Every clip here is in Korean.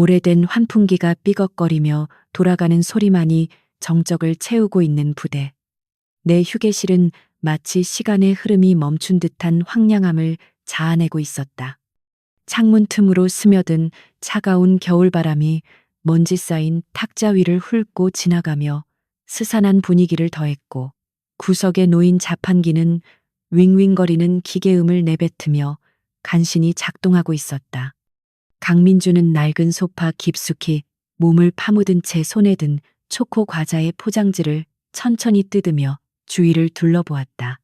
오래된 환풍기가 삐걱거리며 돌아가는 소리만이 정적을 채우고 있는 부대. 내 휴게실은 마치 시간의 흐름이 멈춘 듯한 황량함을 자아내고 있었다. 창문 틈으로 스며든 차가운 겨울바람이 먼지 쌓인 탁자 위를 훑고 지나가며 스산한 분위기를 더했고, 구석에 놓인 자판기는 윙윙거리는 기계음을 내뱉으며 간신히 작동하고 있었다. 강민주는 낡은 소파 깊숙이 몸을 파묻은 채 손에 든 초코 과자의 포장지를 천천히 뜯으며 주위를 둘러보았다.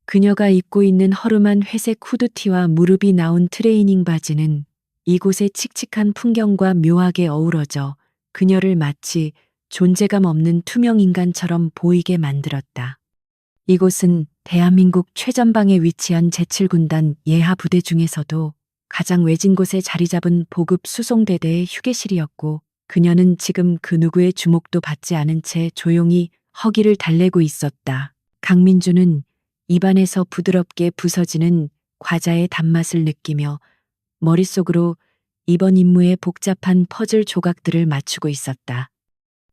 그녀가 입고 있는 허름한 회색 후드티와 무릎이 나온 트레이닝 바지는 이곳의 칙칙한 풍경과 묘하게 어우러져 그녀를 마치 존재감 없는 투명 인간처럼 보이게 만들었다. 이곳은 대한민국 최전방에 위치한 제7군단 예하 부대 중에서도 가장 외진 곳에 자리 잡은 보급 수송대대의 휴게실이었고, 그녀는 지금 그 누구의 주목도 받지 않은 채 조용히 허기를 달래고 있었다. 강민주는 입안에서 부드럽게 부서지는 과자의 단맛을 느끼며 머릿속으로 이번 임무의 복잡한 퍼즐 조각들을 맞추고 있었다.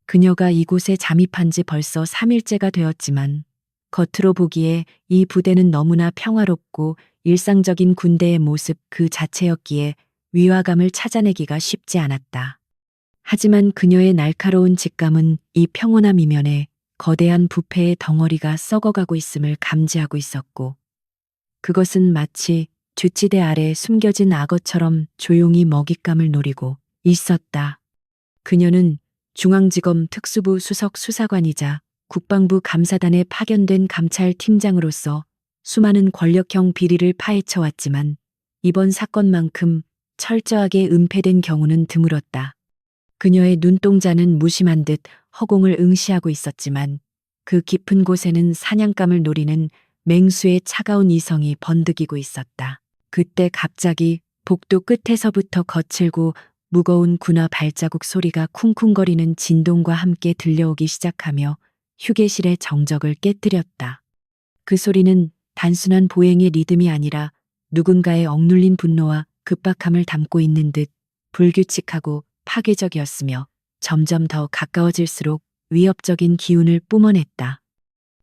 그녀가 이곳에 잠입한 지 벌써 3일째가 되었지만 겉으로 보기에 이 부대는 너무나 평화롭고 일상적인 군대의 모습 그 자체였기에 위화감을 찾아내기가 쉽지 않았다. 하지만 그녀의 날카로운 직감은 이 평온함 이면에 거대한 부패의 덩어리가 썩어가고 있음을 감지하고 있었고, 그것은 마치 쥐치대 아래 숨겨진 악어처럼 조용히 먹잇감을 노리고 있었다. 그녀는 중앙지검 특수부 수석 수사관이자 국방부 감사단에 파견된 감찰팀장으로서 수많은 권력형 비리를 파헤쳐왔지만 이번 사건만큼 철저하게 은폐된 경우는 드물었다. 그녀의 눈동자는 무심한 듯 허공을 응시하고 있었지만 그 깊은 곳에는 사냥감을 노리는 맹수의 차가운 이성이 번득이고 있었다. 그때 갑자기 복도 끝에서부터 거칠고 무거운 군화 발자국 소리가 쿵쿵거리는 진동과 함께 들려오기 시작하며 휴게실의 정적을 깨뜨렸다. 그 소리는 단순한 보행의 리듬이 아니라 누군가의 억눌린 분노와 급박함을 담고 있는 듯 불규칙하고 파괴적이었으며 점점 더 가까워질수록 위협적인 기운을 뿜어냈다.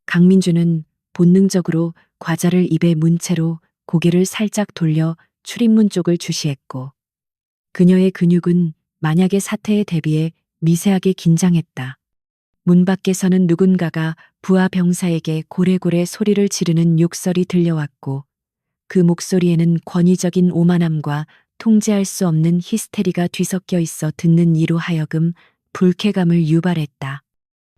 강민주는 본능적으로 과자를 입에 문 채로 고개를 살짝 돌려 출입문 쪽을 주시했고, 그녀의 근육은 만약의 사태에 대비해 미세하게 긴장했다. 문 밖에서는 누군가가 부하 병사에게 고래고래 소리를 지르는 욕설이 들려왔고, 그 목소리에는 권위적인 오만함과 통제할 수 없는 히스테리가 뒤섞여 있어 듣는 이로 하여금 불쾌감을 유발했다.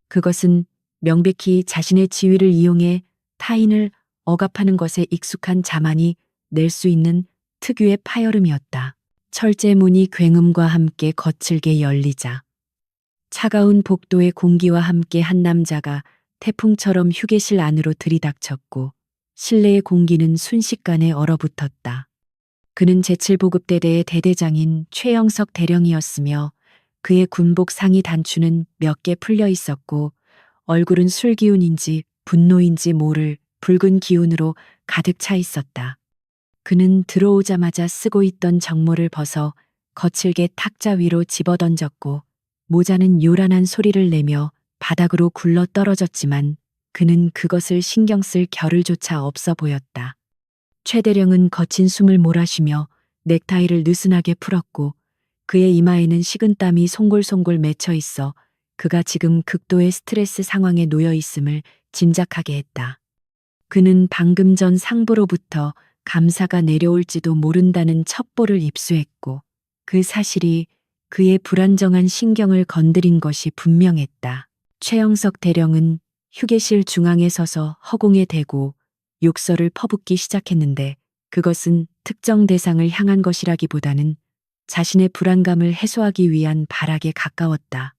그것은 명백히 자신의 지위를 이용해 타인을 억압하는 것에 익숙한 자만이 낼 수 있는 특유의 파열음이었다. 철제문이 굉음과 함께 거칠게 열리자 차가운 복도의 공기와 함께 한 남자가 태풍처럼 휴게실 안으로 들이닥쳤고, 실내의 공기는 순식간에 얼어붙었다. 그는 제7보급대대의 대대장인 최영석 대령이었으며 그의 군복 상의 단추는 몇 개 풀려 있었고, 얼굴은 술기운인지 분노인지 모를 붉은 기운으로 가득 차 있었다. 그는 들어오자마자 쓰고 있던 정모를 벗어 거칠게 탁자 위로 집어던졌고, 모자는 요란한 소리를 내며 바닥으로 굴러 떨어졌지만 그는 그것을 신경 쓸 겨를조차 없어 보였다. 최 대령은 거친 숨을 몰아쉬며 넥타이를 느슨하게 풀었고, 그의 이마에는 식은땀이 송골송골 맺혀 있어 그가 지금 극도의 스트레스 상황에 놓여 있음을 짐작하게 했다. 그는 방금 전 상부로부터 감사가 내려올지도 모른다는 첩보를 입수했고, 그 사실이 그의 불안정한 신경을 건드린 것이 분명했다. 최영석 대령은 휴게실 중앙에 서서 허공에 대고 욕설을 퍼붓기 시작했는데, 그것은 특정 대상을 향한 것이라기보다는 자신의 불안감을 해소하기 위한 발악에 가까웠다.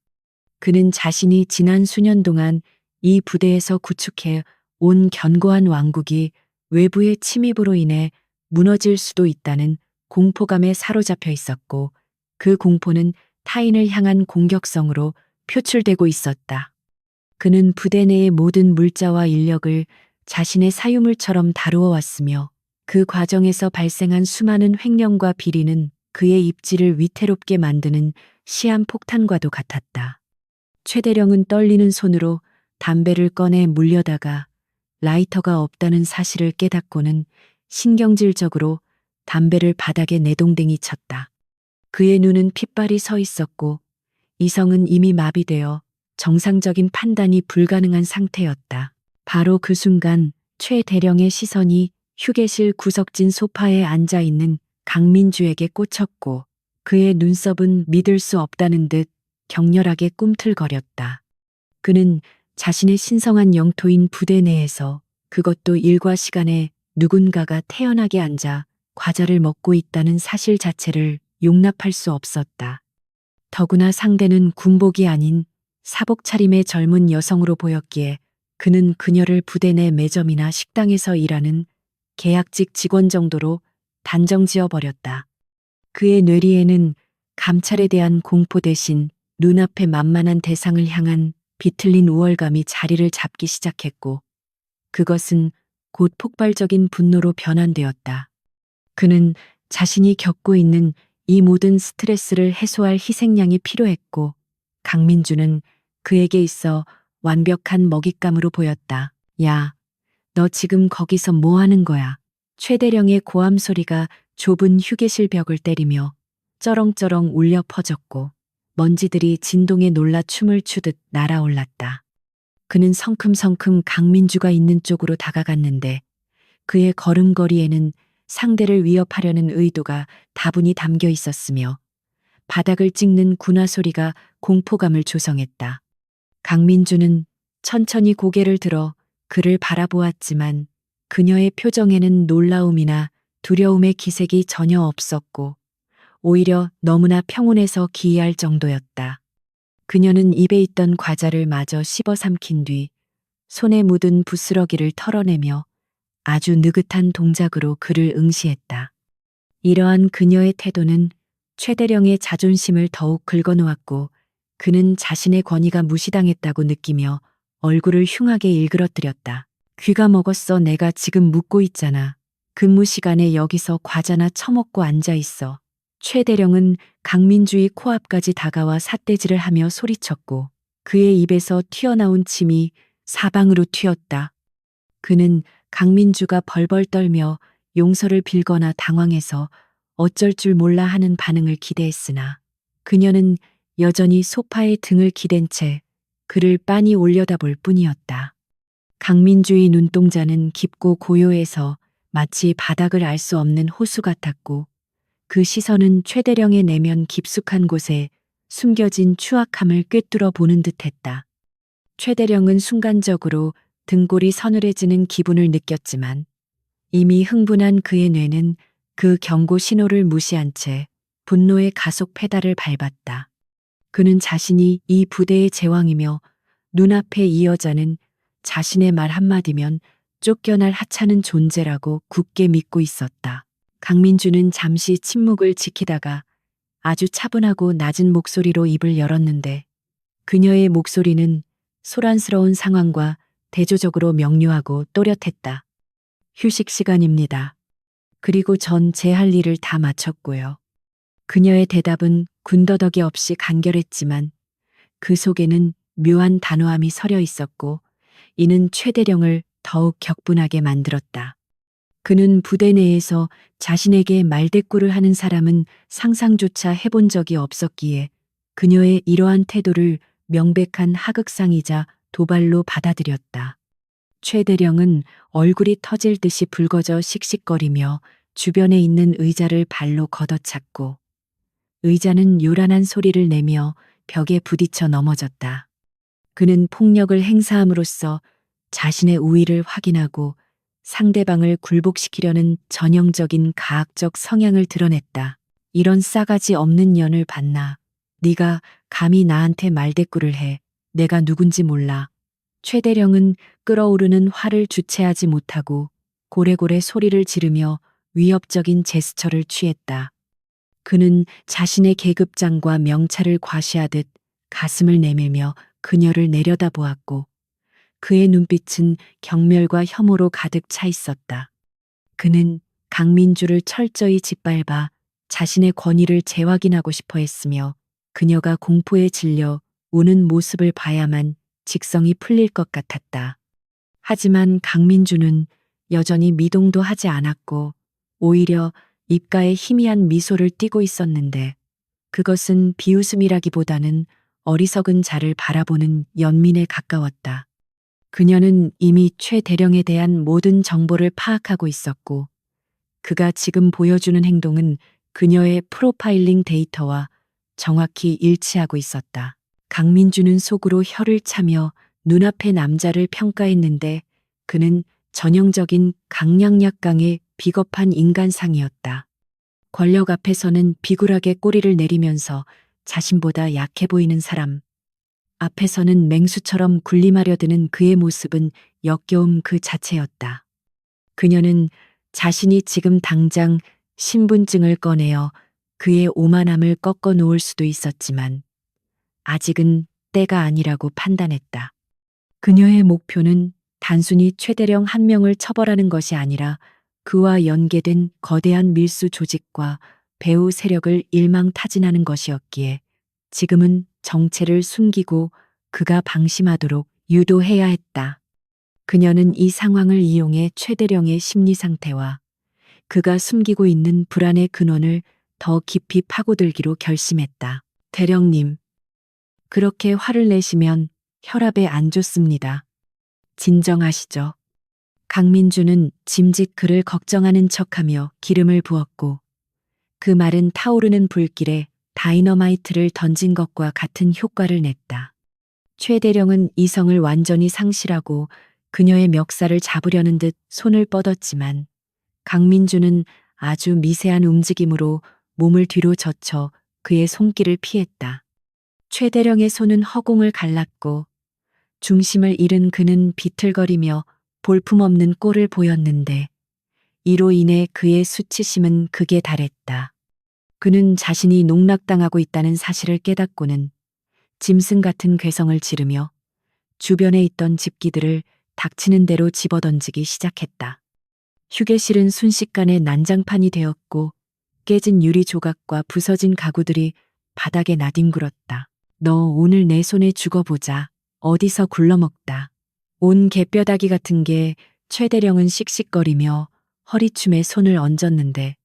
그는 자신이 지난 수년 동안 이 부대에서 구축해 온 견고한 왕국이 외부의 침입으로 인해 무너질 수도 있다는 공포감에 사로잡혀 있었고, 그 공포는 타인을 향한 공격성으로 표출되고 있었다. 그는 부대 내의 모든 물자와 인력을 자신의 사유물처럼 다루어 왔으며, 그 과정에서 발생한 수많은 횡령과 비리는 그의 입지를 위태롭게 만드는 시한폭탄과도 같았다. 최대령은 떨리는 손으로 담배를 꺼내 물려다가 라이터가 없다는 사실을 깨닫고는 신경질적으로 담배를 바닥에 내동댕이 쳤다. 그의 눈은 핏발이 서 있었고 이성은 이미 마비되어 정상적인 판단이 불가능한 상태였다. 바로 그 순간 최 대령의 시선이 휴게실 구석진 소파에 앉아 있는 강민주에게 꽂혔고 그의 눈썹은 믿을 수 없다는 듯 격렬하게 꿈틀거렸다. 그는 자신의 신성한 영토인 부대 내에서, 그것도 일과 시간에 누군가가 태연하게 앉아 과자를 먹고 있다는 사실 자체를 용납할 수 없었다. 더구나 상대는 군복이 아닌 사복 차림의 젊은 여성으로 보였기에 그는 그녀를 부대 내 매점이나 식당에서 일하는 계약직 직원 정도로 단정 지어버렸다. 그의 뇌리에는 감찰에 대한 공포 대신 눈앞의 만만한 대상을 향한 비틀린 우월감이 자리를 잡기 시작했고 그것은 곧 폭발적인 분노로 변환되었다. 그는 자신이 겪고 있는 이 모든 스트레스를 해소할 희생양이 필요했고 강민주는 그에게 있어 완벽한 먹잇감으로 보였다. 야, 너 지금 거기서 뭐 하는 거야? 최대령의 고함 소리가 좁은 휴게실 벽을 때리며 쩌렁쩌렁 울려 퍼졌고 먼지들이 진동에 놀라 춤을 추듯 날아올랐다. 그는 성큼성큼 강민주가 있는 쪽으로 다가갔는데 그의 걸음걸이에는 상대를 위협하려는 의도가 다분히 담겨 있었으며 바닥을 찍는 군화 소리가 공포감을 조성했다. 강민주는 천천히 고개를 들어 그를 바라보았지만 그녀의 표정에는 놀라움이나 두려움의 기색이 전혀 없었고 오히려 너무나 평온해서 기이할 정도였다. 그녀는 입에 있던 과자를 마저 씹어 삼킨 뒤 손에 묻은 부스러기를 털어내며 아주 느긋한 동작으로 그를 응시했다. 이러한 그녀의 태도는 최대령의 자존심을 더욱 긁어놓았고 그는 자신의 권위가 무시당했다고 느끼며 얼굴을 흉하게 일그러뜨렸다. 귀가 먹었어. 내가 지금 묻고 있잖아. 근무 시간에 여기서 과자나 처먹고 앉아 있어. 최대령은 강민주의 코앞까지 다가와 삿대질을 하며 소리쳤고 그의 입에서 튀어나온 침이 사방으로 튀었다. 그는 강민주가 벌벌 떨며 용서를 빌거나 당황해서 어쩔 줄 몰라 하는 반응을 기대했으나 그녀는 여전히 소파에 등을 기댄 채 그를 빤히 올려다볼 뿐이었다. 강민주의 눈동자는 깊고 고요해서 마치 바닥을 알 수 없는 호수 같았고 그 시선은 최대령의 내면 깊숙한 곳에 숨겨진 추악함을 꿰뚫어 보는 듯했다. 최대령은 순간적으로 등골이 서늘해지는 기분을 느꼈지만 이미 흥분한 그의 뇌는 그 경고 신호를 무시한 채 분노의 가속 페달을 밟았다. 그는 자신이 이 부대의 제왕이며 눈앞에 이 여자는 자신의 말 한마디면 쫓겨날 하찮은 존재라고 굳게 믿고 있었다. 강민주는 잠시 침묵을 지키다가 아주 차분하고 낮은 목소리로 입을 열었는데 그녀의 목소리는 소란스러운 상황과 대조적으로 명료하고 또렷했다. 휴식 시간입니다. 그리고 전 제 할 일을 다 마쳤고요. 그녀의 대답은 군더더기 없이 간결했지만 그 속에는 묘한 단호함이 서려 있었고 이는 최대령을 더욱 격분하게 만들었다. 그는 부대 내에서 자신에게 말대꾸를 하는 사람은 상상조차 해본 적이 없었기에 그녀의 이러한 태도를 명백한 하극상이자 도발로 받아들였다. 최대령은 얼굴이 터질 듯이 붉어져 씩씩거리며 주변에 있는 의자를 발로 걷어찼고 의자는 요란한 소리를 내며 벽에 부딪혀 넘어졌다. 그는 폭력을 행사함으로써 자신의 우위를 확인하고 상대방을 굴복시키려는 전형적인 가학적 성향을 드러냈다. 이런 싸가지 없는 년을 봤나. 네가 감히 나한테 말대꾸를 해. 내가 누군지 몰라. 최대령은 끓어오르는 화를 주체하지 못하고 고래고래 소리를 지르며 위협적인 제스처를 취했다. 그는 자신의 계급장과 명찰을 과시하듯 가슴을 내밀며 그녀를 내려다보았고 그의 눈빛은 경멸과 혐오로 가득 차 있었다. 그는 강민주를 철저히 짓밟아 자신의 권위를 재확인하고 싶어 했으며 그녀가 공포에 질려 우는 모습을 봐야만 직성이 풀릴 것 같았다. 하지만 강민주는 여전히 미동도 하지 않았고 오히려 입가에 희미한 미소를 띠고 있었는데 그것은 비웃음이라기보다는 어리석은 자를 바라보는 연민에 가까웠다. 그녀는 이미 최 대령에 대한 모든 정보를 파악하고 있었고 그가 지금 보여주는 행동은 그녀의 프로파일링 데이터와 정확히 일치하고 있었다. 강민주는 속으로 혀를 차며 눈앞의 남자를 평가했는데 그는 전형적인 강량약강의 비겁한 인간상이었다. 권력 앞에서는 비굴하게 꼬리를 내리면서 자신보다 약해 보이는 사람, 앞에서는 맹수처럼 군림하려 드는 그의 모습은 역겨움 그 자체였다. 그녀는 자신이 지금 당장 신분증을 꺼내어 그의 오만함을 꺾어 놓을 수도 있었지만 아직은 때가 아니라고 판단했다. 그녀의 목표는 단순히 최대령 한 명을 처벌하는 것이 아니라 그와 연계된 거대한 밀수 조직과 배후 세력을 일망타진하는 것이었기에 지금은 정체를 숨기고 그가 방심하도록 유도해야 했다. 그녀는 이 상황을 이용해 최대령의 심리 상태와 그가 숨기고 있는 불안의 근원을 더 깊이 파고들기로 결심했다. 대령님, 그렇게 화를 내시면 혈압에 안 좋습니다. 진정하시죠. 강민주는 짐짓 그를 걱정하는 척하며 기름을 부었고 그 말은 타오르는 불길에 다이너마이트를 던진 것과 같은 효과를 냈다. 최대령은 이성을 완전히 상실하고 그녀의 멱살을 잡으려는 듯 손을 뻗었지만 강민주는 아주 미세한 움직임으로 몸을 뒤로 젖혀 그의 손길을 피했다. 최대령의 손은 허공을 갈랐고 중심을 잃은 그는 비틀거리며 볼품없는 꼴을 보였는데 이로 인해 그의 수치심은 극에 달했다. 그는 자신이 농락당하고 있다는 사실을 깨닫고는 짐승 같은 괴성을 지르며 주변에 있던 집기들을 닥치는 대로 집어던지기 시작했다. 휴게실은 순식간에 난장판이 되었고 깨진 유리 조각과 부서진 가구들이 바닥에 나뒹굴었다. 너 오늘 내 손에 죽어보자. 어디서 굴러먹다. 온 개뼈다귀 같은 게 최대령은 씩씩거리며 허리춤에 손을 얹었는데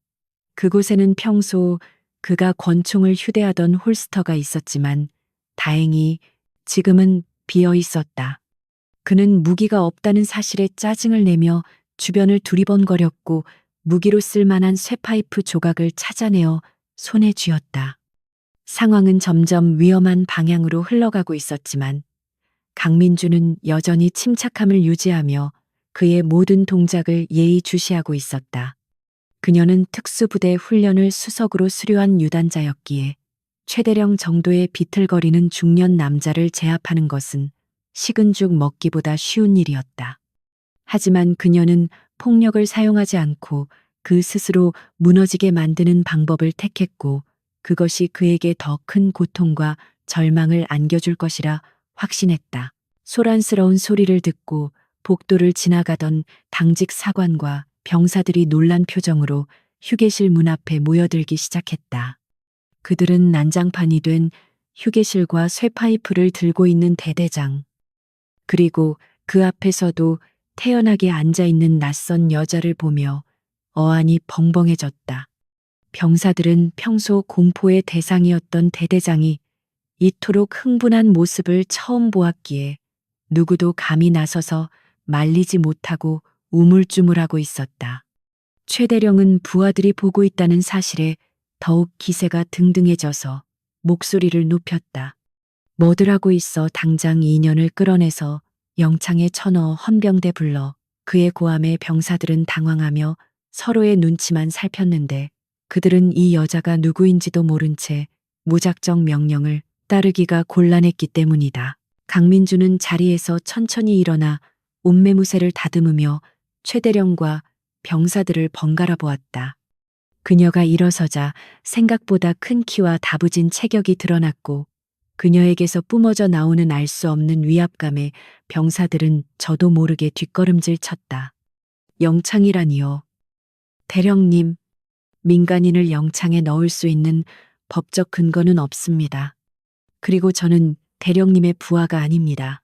그곳에는 평소 그가 권총을 휴대하던 홀스터가 있었지만 다행히 지금은 비어 있었다. 그는 무기가 없다는 사실에 짜증을 내며 주변을 두리번거렸고 무기로 쓸만한 쇠파이프 조각을 찾아내어 손에 쥐었다. 상황은 점점 위험한 방향으로 흘러가고 있었지만 강민주는 여전히 침착함을 유지하며 그의 모든 동작을 예의주시하고 있었다. 그녀는 특수부대 훈련을 수석으로 수료한 유단자였기에 최대령 정도의 비틀거리는 중년 남자를 제압하는 것은 식은 죽 먹기보다 쉬운 일이었다. 하지만 그녀는 폭력을 사용하지 않고 그 스스로 무너지게 만드는 방법을 택했고 그것이 그에게 더 큰 고통과 절망을 안겨줄 것이라 확신했다. 소란스러운 소리를 듣고 복도를 지나가던 당직 사관과 병사들이 놀란 표정으로 휴게실 문 앞에 모여들기 시작했다. 그들은 난장판이 된 휴게실과 쇠파이프를 들고 있는 대대장, 그리고 그 앞에서도 태연하게 앉아있는 낯선 여자를 보며 어안이 벙벙해졌다. 병사들은 평소 공포의 대상이었던 대대장이 이토록 흥분한 모습을 처음 보았기에 누구도 감히 나서서 말리지 못하고 우물쭈물하고 있었다. 최대령은 부하들이 보고 있다는 사실에 더욱 기세가 등등해져서 목소리를 높였다. 뭐들 하고 있어. 당장 이 년을 끌어내서 영창에 쳐넣어 헌병대 불러. 그의 고함에 병사들은 당황하며 서로의 눈치만 살폈는데 그들은 이 여자가 누구인지도 모른 채 무작정 명령을 따르기가 곤란했기 때문이다. 강민주는 자리에서 천천히 일어나 옷매무새를 다듬으며 최대령과 병사들을 번갈아 보았다. 그녀가 일어서자 생각보다 큰 키와 다부진 체격이 드러났고 그녀에게서 뿜어져 나오는 알 수 없는 위압감에 병사들은 저도 모르게 뒷걸음질 쳤다. 영창이라니요. 대령님, 민간인을 영창에 넣을 수 있는 법적 근거는 없습니다. 그리고 저는 대령님의 부하가 아닙니다.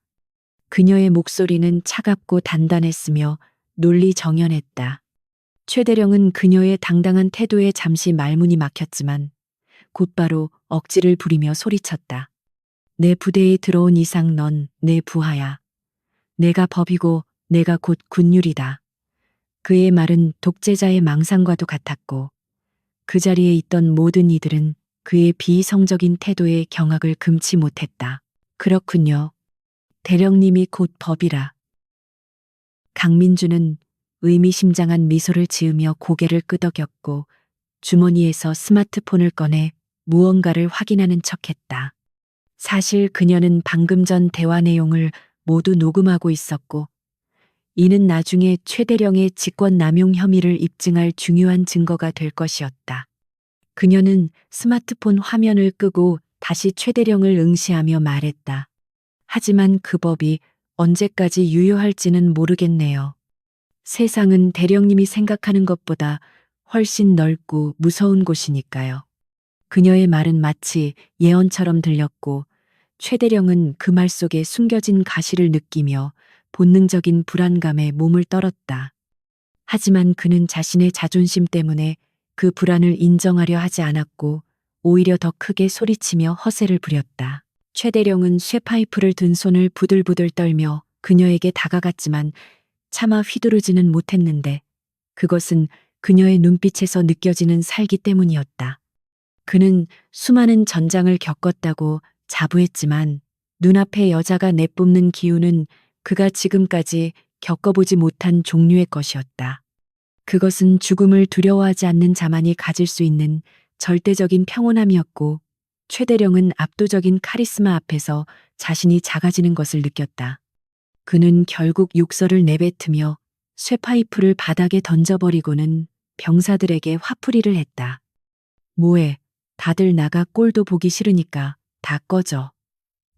그녀의 목소리는 차갑고 단단했으며 논리정연했다. 최 대령은 그녀의 당당한 태도에 잠시 말문이 막혔지만 곧바로 억지를 부리며 소리쳤다. 내 부대에 들어온 이상 넌 내 부하야. 내가 법이고 내가 곧 군율이다. 그의 말은 독재자의 망상과도 같았고 그 자리에 있던 모든 이들은 그의 비이성적인 태도에 경악을 금치 못했다. 그렇군요. 대령님이 곧 법이라. 강민주는 의미심장한 미소를 지으며 고개를 끄덕였고 주머니에서 스마트폰을 꺼내 무언가를 확인하는 척했다. 사실 그녀는 방금 전 대화 내용을 모두 녹음하고 있었고 이는 나중에 최 대령의 직권남용 혐의를 입증할 중요한 증거가 될 것이었다. 그녀는 스마트폰 화면을 끄고 다시 최 대령을 응시하며 말했다. 하지만 그 법이 언제까지 유효할지는 모르겠네요. 세상은 대령님이 생각하는 것보다 훨씬 넓고 무서운 곳이니까요. 그녀의 말은 마치 예언처럼 들렸고 최 대령은 그 말 속에 숨겨진 가시를 느끼며 본능적인 불안감에 몸을 떨었다. 하지만 그는 자신의 자존심 때문에 그 불안을 인정하려 하지 않았고 오히려 더 크게 소리치며 허세를 부렸다. 최 대령은 쇠파이프를 든 손을 부들부들 떨며 그녀에게 다가갔지만 차마 휘두르지는 못했는데 그것은 그녀의 눈빛에서 느껴지는 살기 때문이었다. 그는 수많은 전장을 겪었다고 자부했지만 눈앞에 여자가 내뿜는 기운은 그가 지금까지 겪어보지 못한 종류의 것이었다. 그것은 죽음을 두려워하지 않는 자만이 가질 수 있는 절대적인 평온함이었고 최 대령은 압도적인 카리스마 앞에서 자신이 작아지는 것을 느꼈다. 그는 결국 욕설을 내뱉으며 쇠파이프를 바닥에 던져버리고는 병사들에게 화풀이를 했다. 뭐해, 다들 나가 꼴도 보기 싫으니까 다 꺼져.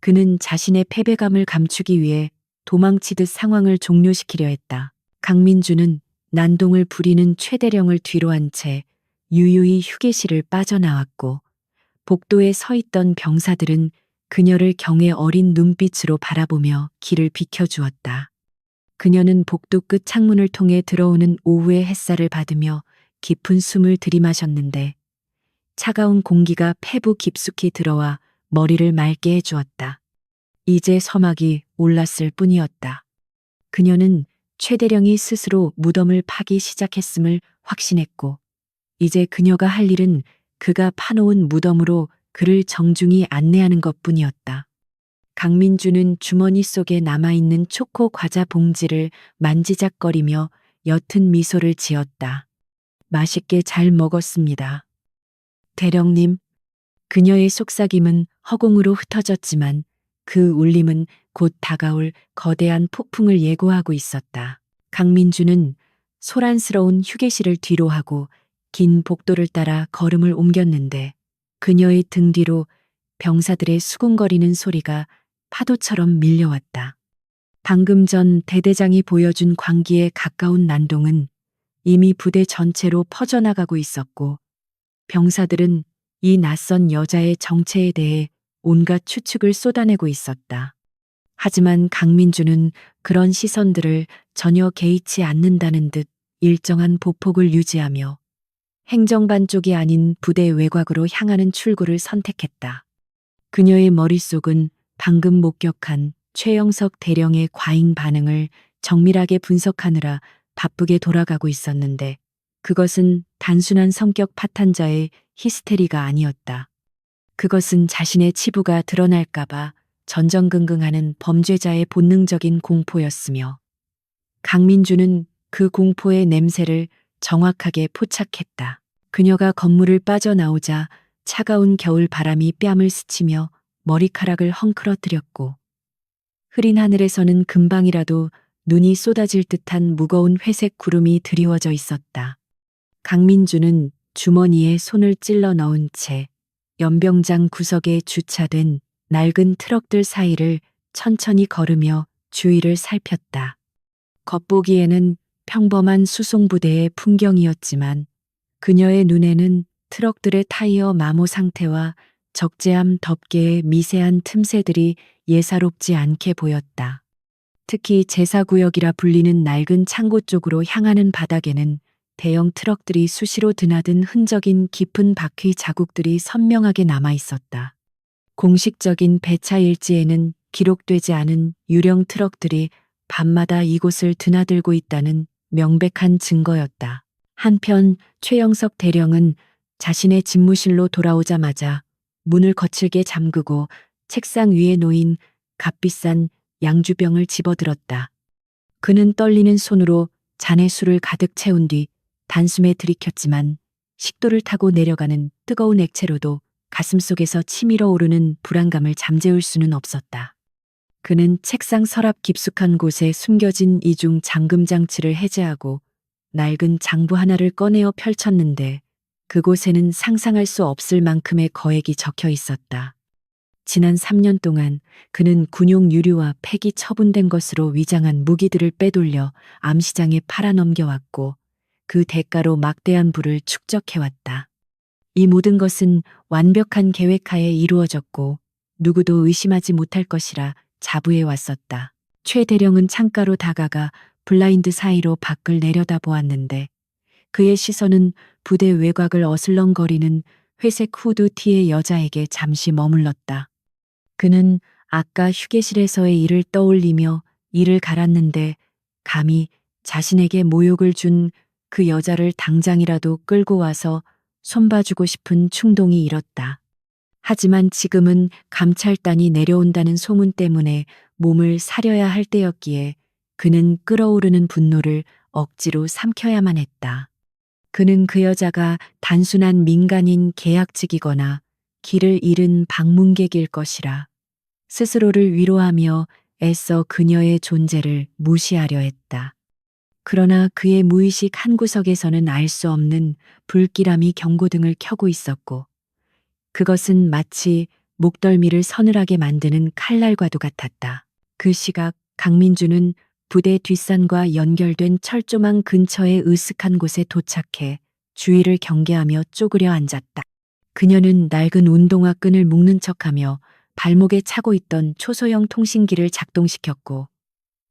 그는 자신의 패배감을 감추기 위해 도망치듯 상황을 종료시키려 했다. 강민주는 난동을 부리는 최 대령을 뒤로 한 채 유유히 휴게실을 빠져나왔고 복도에 서 있던 병사들은 그녀를 경외 어린 눈빛으로 바라보며 길을 비켜주었다. 그녀는 복도 끝 창문을 통해 들어오는 오후의 햇살을 받으며 깊은 숨을 들이마셨는데 차가운 공기가 폐부 깊숙이 들어와 머리를 맑게 해주었다. 이제 서막이 올랐을 뿐이었다. 그녀는 최 대령이 스스로 무덤을 파기 시작했음을 확신했고 이제 그녀가 할 일은 그가 파놓은 무덤으로 그를 정중히 안내하는 것뿐이었다. 강민주는 주머니 속에 남아있는 초코 과자 봉지를 만지작거리며 옅은 미소를 지었다. 맛있게 잘 먹었습니다. 대령님, 그녀의 속삭임은 허공으로 흩어졌지만 그 울림은 곧 다가올 거대한 폭풍을 예고하고 있었다. 강민주는 소란스러운 휴게실을 뒤로 하고 긴 복도를 따라 걸음을 옮겼는데 그녀의 등 뒤로 병사들의 수군거리는 소리가 파도처럼 밀려왔다. 방금 전 대대장이 보여준 광기에 가까운 난동은 이미 부대 전체로 퍼져나가고 있었고 병사들은 이 낯선 여자의 정체에 대해 온갖 추측을 쏟아내고 있었다. 하지만 강민주는 그런 시선들을 전혀 개의치 않는다는 듯 일정한 보폭을 유지하며 행정반 쪽이 아닌 부대 외곽으로 향하는 출구를 선택했다. 그녀의 머릿속은 방금 목격한 최영석 대령의 과잉 반응을 정밀하게 분석하느라 바쁘게 돌아가고 있었는데 그것은 단순한 성격 파탄자의 히스테리가 아니었다. 그것은 자신의 치부가 드러날까봐 전전긍긍하는 범죄자의 본능적인 공포였으며 강민주는 그 공포의 냄새를 정확하게 포착했다. 그녀가 건물을 빠져나오자 차가운 겨울 바람이 뺨을 스치며 머리카락을 헝클어뜨렸고 흐린 하늘에서는 금방이라도 눈이 쏟아질 듯한 무거운 회색 구름이 드리워져 있었다. 강민주는 주머니에 손을 찔러 넣은 채 연병장 구석에 주차된 낡은 트럭들 사이를 천천히 걸으며 주위를 살폈다. 겉보기에는 평범한 수송부대의 풍경이었지만 그녀의 눈에는 트럭들의 타이어 마모 상태와 적재함 덮개의 미세한 틈새들이 예사롭지 않게 보였다. 특히 제사구역이라 불리는 낡은 창고 쪽으로 향하는 바닥에는 대형 트럭들이 수시로 드나든 흔적인 깊은 바퀴 자국들이 선명하게 남아 있었다. 공식적인 배차 일지에는 기록되지 않은 유령 트럭들이 밤마다 이곳을 드나들고 있다는 명백한 증거였다. 한편 최영석 대령은 자신의 집무실로 돌아오자마자 문을 거칠게 잠그고 책상 위에 놓인 값비싼 양주병을 집어들었다. 그는 떨리는 손으로 잔에 술을 가득 채운 뒤 단숨에 들이켰지만 식도를 타고 내려가는 뜨거운 액체로도 가슴속에서 치밀어 오르는 불안감을 잠재울 수는 없었다. 그는 책상 서랍 깊숙한 곳에 숨겨진 이중 잠금 장치를 해제하고 낡은 장부 하나를 꺼내어 펼쳤는데 그곳에는 상상할 수 없을 만큼의 거액이 적혀 있었다. 지난 3년 동안 그는 군용 유류와 폐기 처분된 것으로 위장한 무기들을 빼돌려 암시장에 팔아넘겨왔고 그 대가로 막대한 부를 축적해왔다. 이 모든 것은 완벽한 계획하에 이루어졌고 누구도 의심하지 못할 것이라 자부해 왔었다. 최 대령은 창가로 다가가 블라인드 사이로 밖을 내려다보았는데 그의 시선은 부대 외곽을 어슬렁거리는 회색 후드 티의 여자에게 잠시 머물렀다. 그는 아까 휴게실에서의 일을 떠올리며 이를 갈았는데 감히 자신에게 모욕을 준 그 여자를 당장이라도 끌고 와서 손봐주고 싶은 충동이 일었다. 하지만 지금은 감찰단이 내려온다는 소문 때문에 몸을 사려야 할 때였기에 그는 끓어오르는 분노를 억지로 삼켜야만 했다. 그는 그 여자가 단순한 민간인 계약직이거나 길을 잃은 방문객일 것이라 스스로를 위로하며 애써 그녀의 존재를 무시하려 했다. 그러나 그의 무의식 한구석에서는 알 수 없는 불길함이 경고등을 켜고 있었고 그것은 마치 목덜미를 서늘하게 만드는 칼날과도 같았다. 그 시각 강민주는 부대 뒷산과 연결된 철조망 근처의 으슥한 곳에 도착해 주위를 경계하며 쪼그려 앉았다. 그녀는 낡은 운동화 끈을 묶는 척하며 발목에 차고 있던 초소형 통신기를 작동시켰고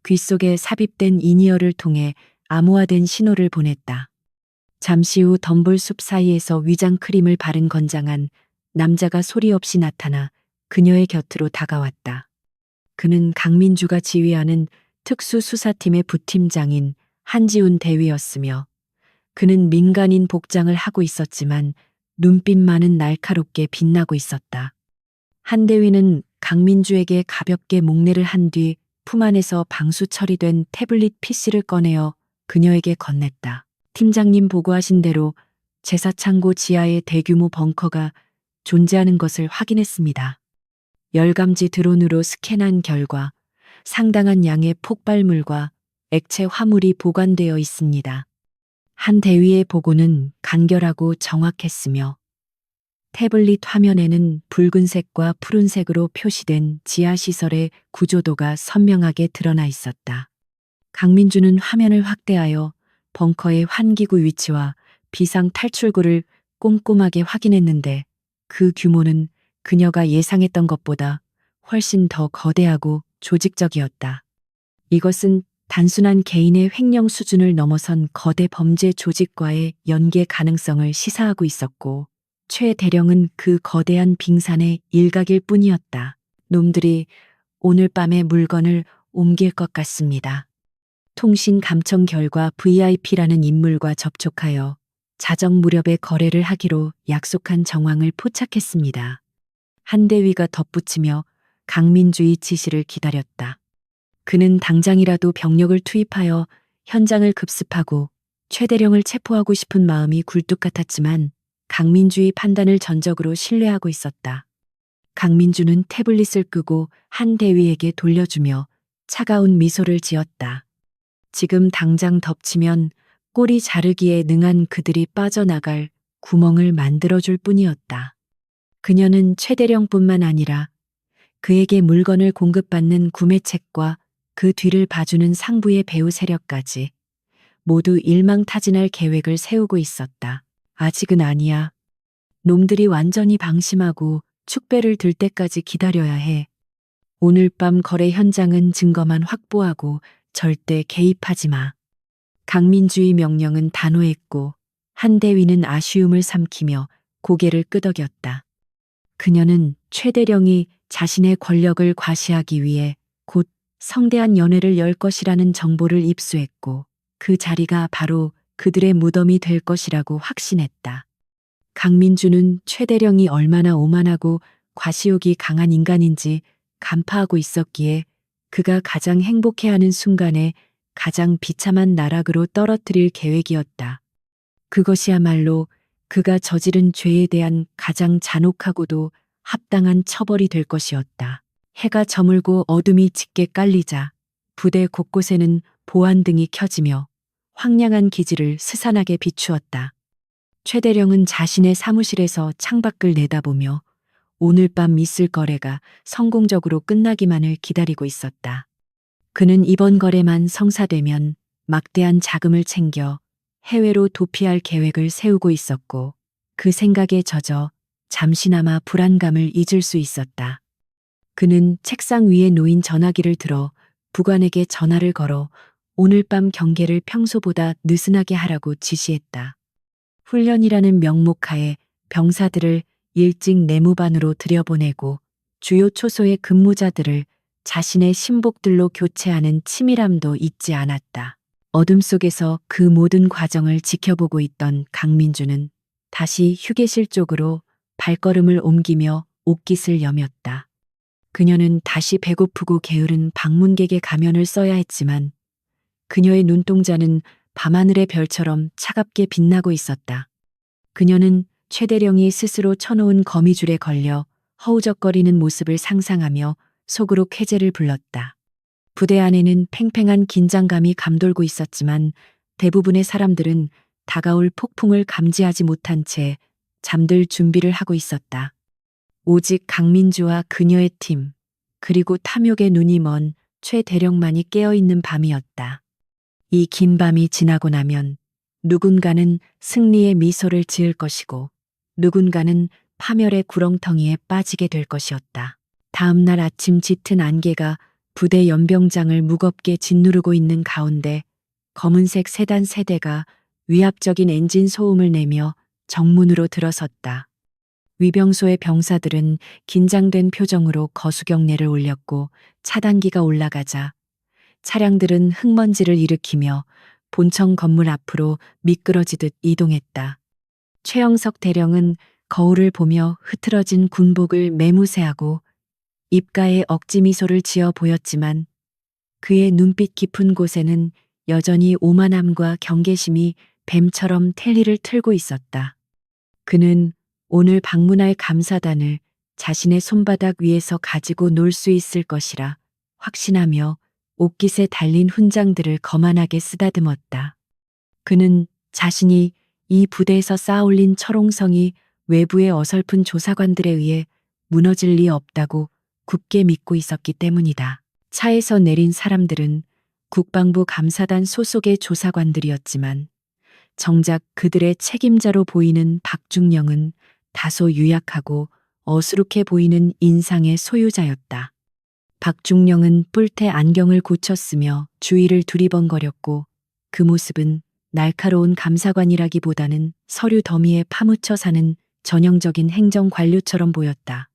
귀 속에 삽입된 이니어를 통해 암호화된 신호를 보냈다. 잠시 후 덤볼 숲 사이에서 위장 크림을 바른 건장한 남자가 소리 없이 나타나 그녀의 곁으로 다가왔다. 그는 강민주가 지휘하는 특수수사팀의 부팀장인 한지훈 대위였으며 그는 민간인 복장을 하고 있었지만 눈빛만은 날카롭게 빛나고 있었다. 한 대위는 강민주에게 가볍게 목례를 한 뒤 품 안에서 방수 처리된 태블릿 PC를 꺼내어 그녀에게 건넸다. 팀장님 보고하신 대로 제사창고 지하에 대규모 벙커가 존재하는 것을 확인했습니다. 열감지 드론으로 스캔한 결과 상당한 양의 폭발물과 액체 화물이 보관되어 있습니다. 한 대위의 보고는 간결하고 정확했으며 태블릿 화면에는 붉은색과 푸른색으로 표시된 지하시설의 구조도가 선명하게 드러나 있었다. 강민주는 화면을 확대하여 벙커의 환기구 위치와 비상 탈출구를 꼼꼼하게 확인했는데 그 규모는 그녀가 예상했던 것보다 훨씬 더 거대하고 조직적이었다. 이것은 단순한 개인의 횡령 수준을 넘어선 거대 범죄 조직과의 연계 가능성을 시사하고 있었고 최 대령은 그 거대한 빙산의 일각일 뿐이었다. 놈들이 오늘 밤에 물건을 옮길 것 같습니다. 통신 감청 결과 VIP라는 인물과 접촉하여 자정 무렵에 거래를 하기로 약속한 정황을 포착했습니다. 한 대위가 덧붙이며 강민주의 지시를 기다렸다. 그는 당장이라도 병력을 투입하여 현장을 급습하고 최 대령을 체포하고 싶은 마음이 굴뚝 같았지만 강민주의 판단을 전적으로 신뢰하고 있었다. 강민주는 태블릿을 끄고 한 대위에게 돌려주며 차가운 미소를 지었다. 지금 당장 덮치면 꼬리 자르기에 능한 그들이 빠져나갈 구멍을 만들어줄 뿐이었다. 그녀는 최 대령뿐만 아니라 그에게 물건을 공급받는 구매책과 그 뒤를 봐주는 상부의 배후 세력까지 모두 일망타진할 계획을 세우고 있었다. 아직은 아니야. 놈들이 완전히 방심하고 축배를 들 때까지 기다려야 해. 오늘 밤 거래 현장은 증거만 확보하고 절대 개입하지 마. 강민주의 명령은 단호했고 한 대위는 아쉬움을 삼키며 고개를 끄덕였다. 그녀는 최대령이 자신의 권력을 과시하기 위해 곧 성대한 연회를 열 것이라는 정보를 입수했고 그 자리가 바로 그들의 무덤이 될 것이라고 확신했다. 강민주는 최대령이 얼마나 오만하고 과시욕이 강한 인간인지 간파하고 있었기에 그가 가장 행복해하는 순간에 가장 비참한 나락으로 떨어뜨릴 계획이었다. 그것이야말로 그가 저지른 죄에 대한 가장 잔혹하고도 합당한 처벌이 될 것이었다. 해가 저물고 어둠이 짙게 깔리자 부대 곳곳에는 보안등이 켜지며 황량한 기지를 스산하게 비추었다. 최대령은 자신의 사무실에서 창밖을 내다보며 오늘 밤 있을 거래가 성공적으로 끝나기만을 기다리고 있었다. 그는 이번 거래만 성사되면 막대한 자금을 챙겨 해외로 도피할 계획을 세우고 있었고 그 생각에 젖어 잠시나마 불안감을 잊을 수 있었다. 그는 책상 위에 놓인 전화기를 들어 부관에게 전화를 걸어 오늘 밤 경계를 평소보다 느슨하게 하라고 지시했다. 훈련이라는 명목하에 병사들을 일찍 내무반으로 들여보내고 주요 초소의 근무자들을 자신의 신복들로 교체하는 치밀함도 잊지 않았다. 어둠 속에서 그 모든 과정을 지켜보고 있던 강민주는 다시 휴게실 쪽으로 발걸음을 옮기며 옷깃을 여몄다. 그녀는 다시 배고프고 게으른 방문객의 가면을 써야 했지만 그녀의 눈동자는 밤하늘의 별처럼 차갑게 빛나고 있었다. 그녀는 최대령이 스스로 쳐놓은 거미줄에 걸려 허우적거리는 모습을 상상하며 속으로 쾌재를 불렀다. 부대 안에는 팽팽한 긴장감이 감돌고 있었지만 대부분의 사람들은 다가올 폭풍을 감지하지 못한 채 잠들 준비를 하고 있었다. 오직 강민주와 그녀의 팀, 그리고 탐욕의 눈이 먼 최대령만이 깨어있는 밤이었다. 이 긴 밤이 지나고 나면 누군가는 승리의 미소를 지을 것이고 누군가는 파멸의 구렁텅이에 빠지게 될 것이었다. 다음 날 아침 짙은 안개가 부대 연병장을 무겁게 짓누르고 있는 가운데 검은색 세단 세대가 위압적인 엔진 소음을 내며 정문으로 들어섰다. 위병소의 병사들은 긴장된 표정으로 거수경례를 올렸고 차단기가 올라가자 차량들은 흙먼지를 일으키며 본청 건물 앞으로 미끄러지듯 이동했다. 최영석 대령은 거울을 보며 흐트러진 군복을 매무새하고 입가에 억지 미소를 지어 보였지만 그의 눈빛 깊은 곳에는 여전히 오만함과 경계심이 뱀처럼 텔리를 틀고 있었다. 그는 오늘 방문할 감사단을 자신의 손바닥 위에서 가지고 놀 수 있을 것이라 확신하며 옷깃에 달린 훈장들을 거만하게 쓰다듬었다. 그는 자신이 이 부대에서 쌓아올린 철옹성이 외부의 어설픈 조사관들에 의해 무너질 리 없다고 굳게 믿고 있었기 때문이다. 차에서 내린 사람들은 국방부 감사단 소속의 조사관들이었지만 정작 그들의 책임자로 보이는 박중령은 다소 유약하고 어수룩해 보이는 인상의 소유자였다. 박중령은 뿔테 안경을 고쳤으며 주위를 두리번거렸고 그 모습은 날카로운 감사관이라기보다는 서류 더미에 파묻혀 사는 전형적인 행정관료처럼 보였다.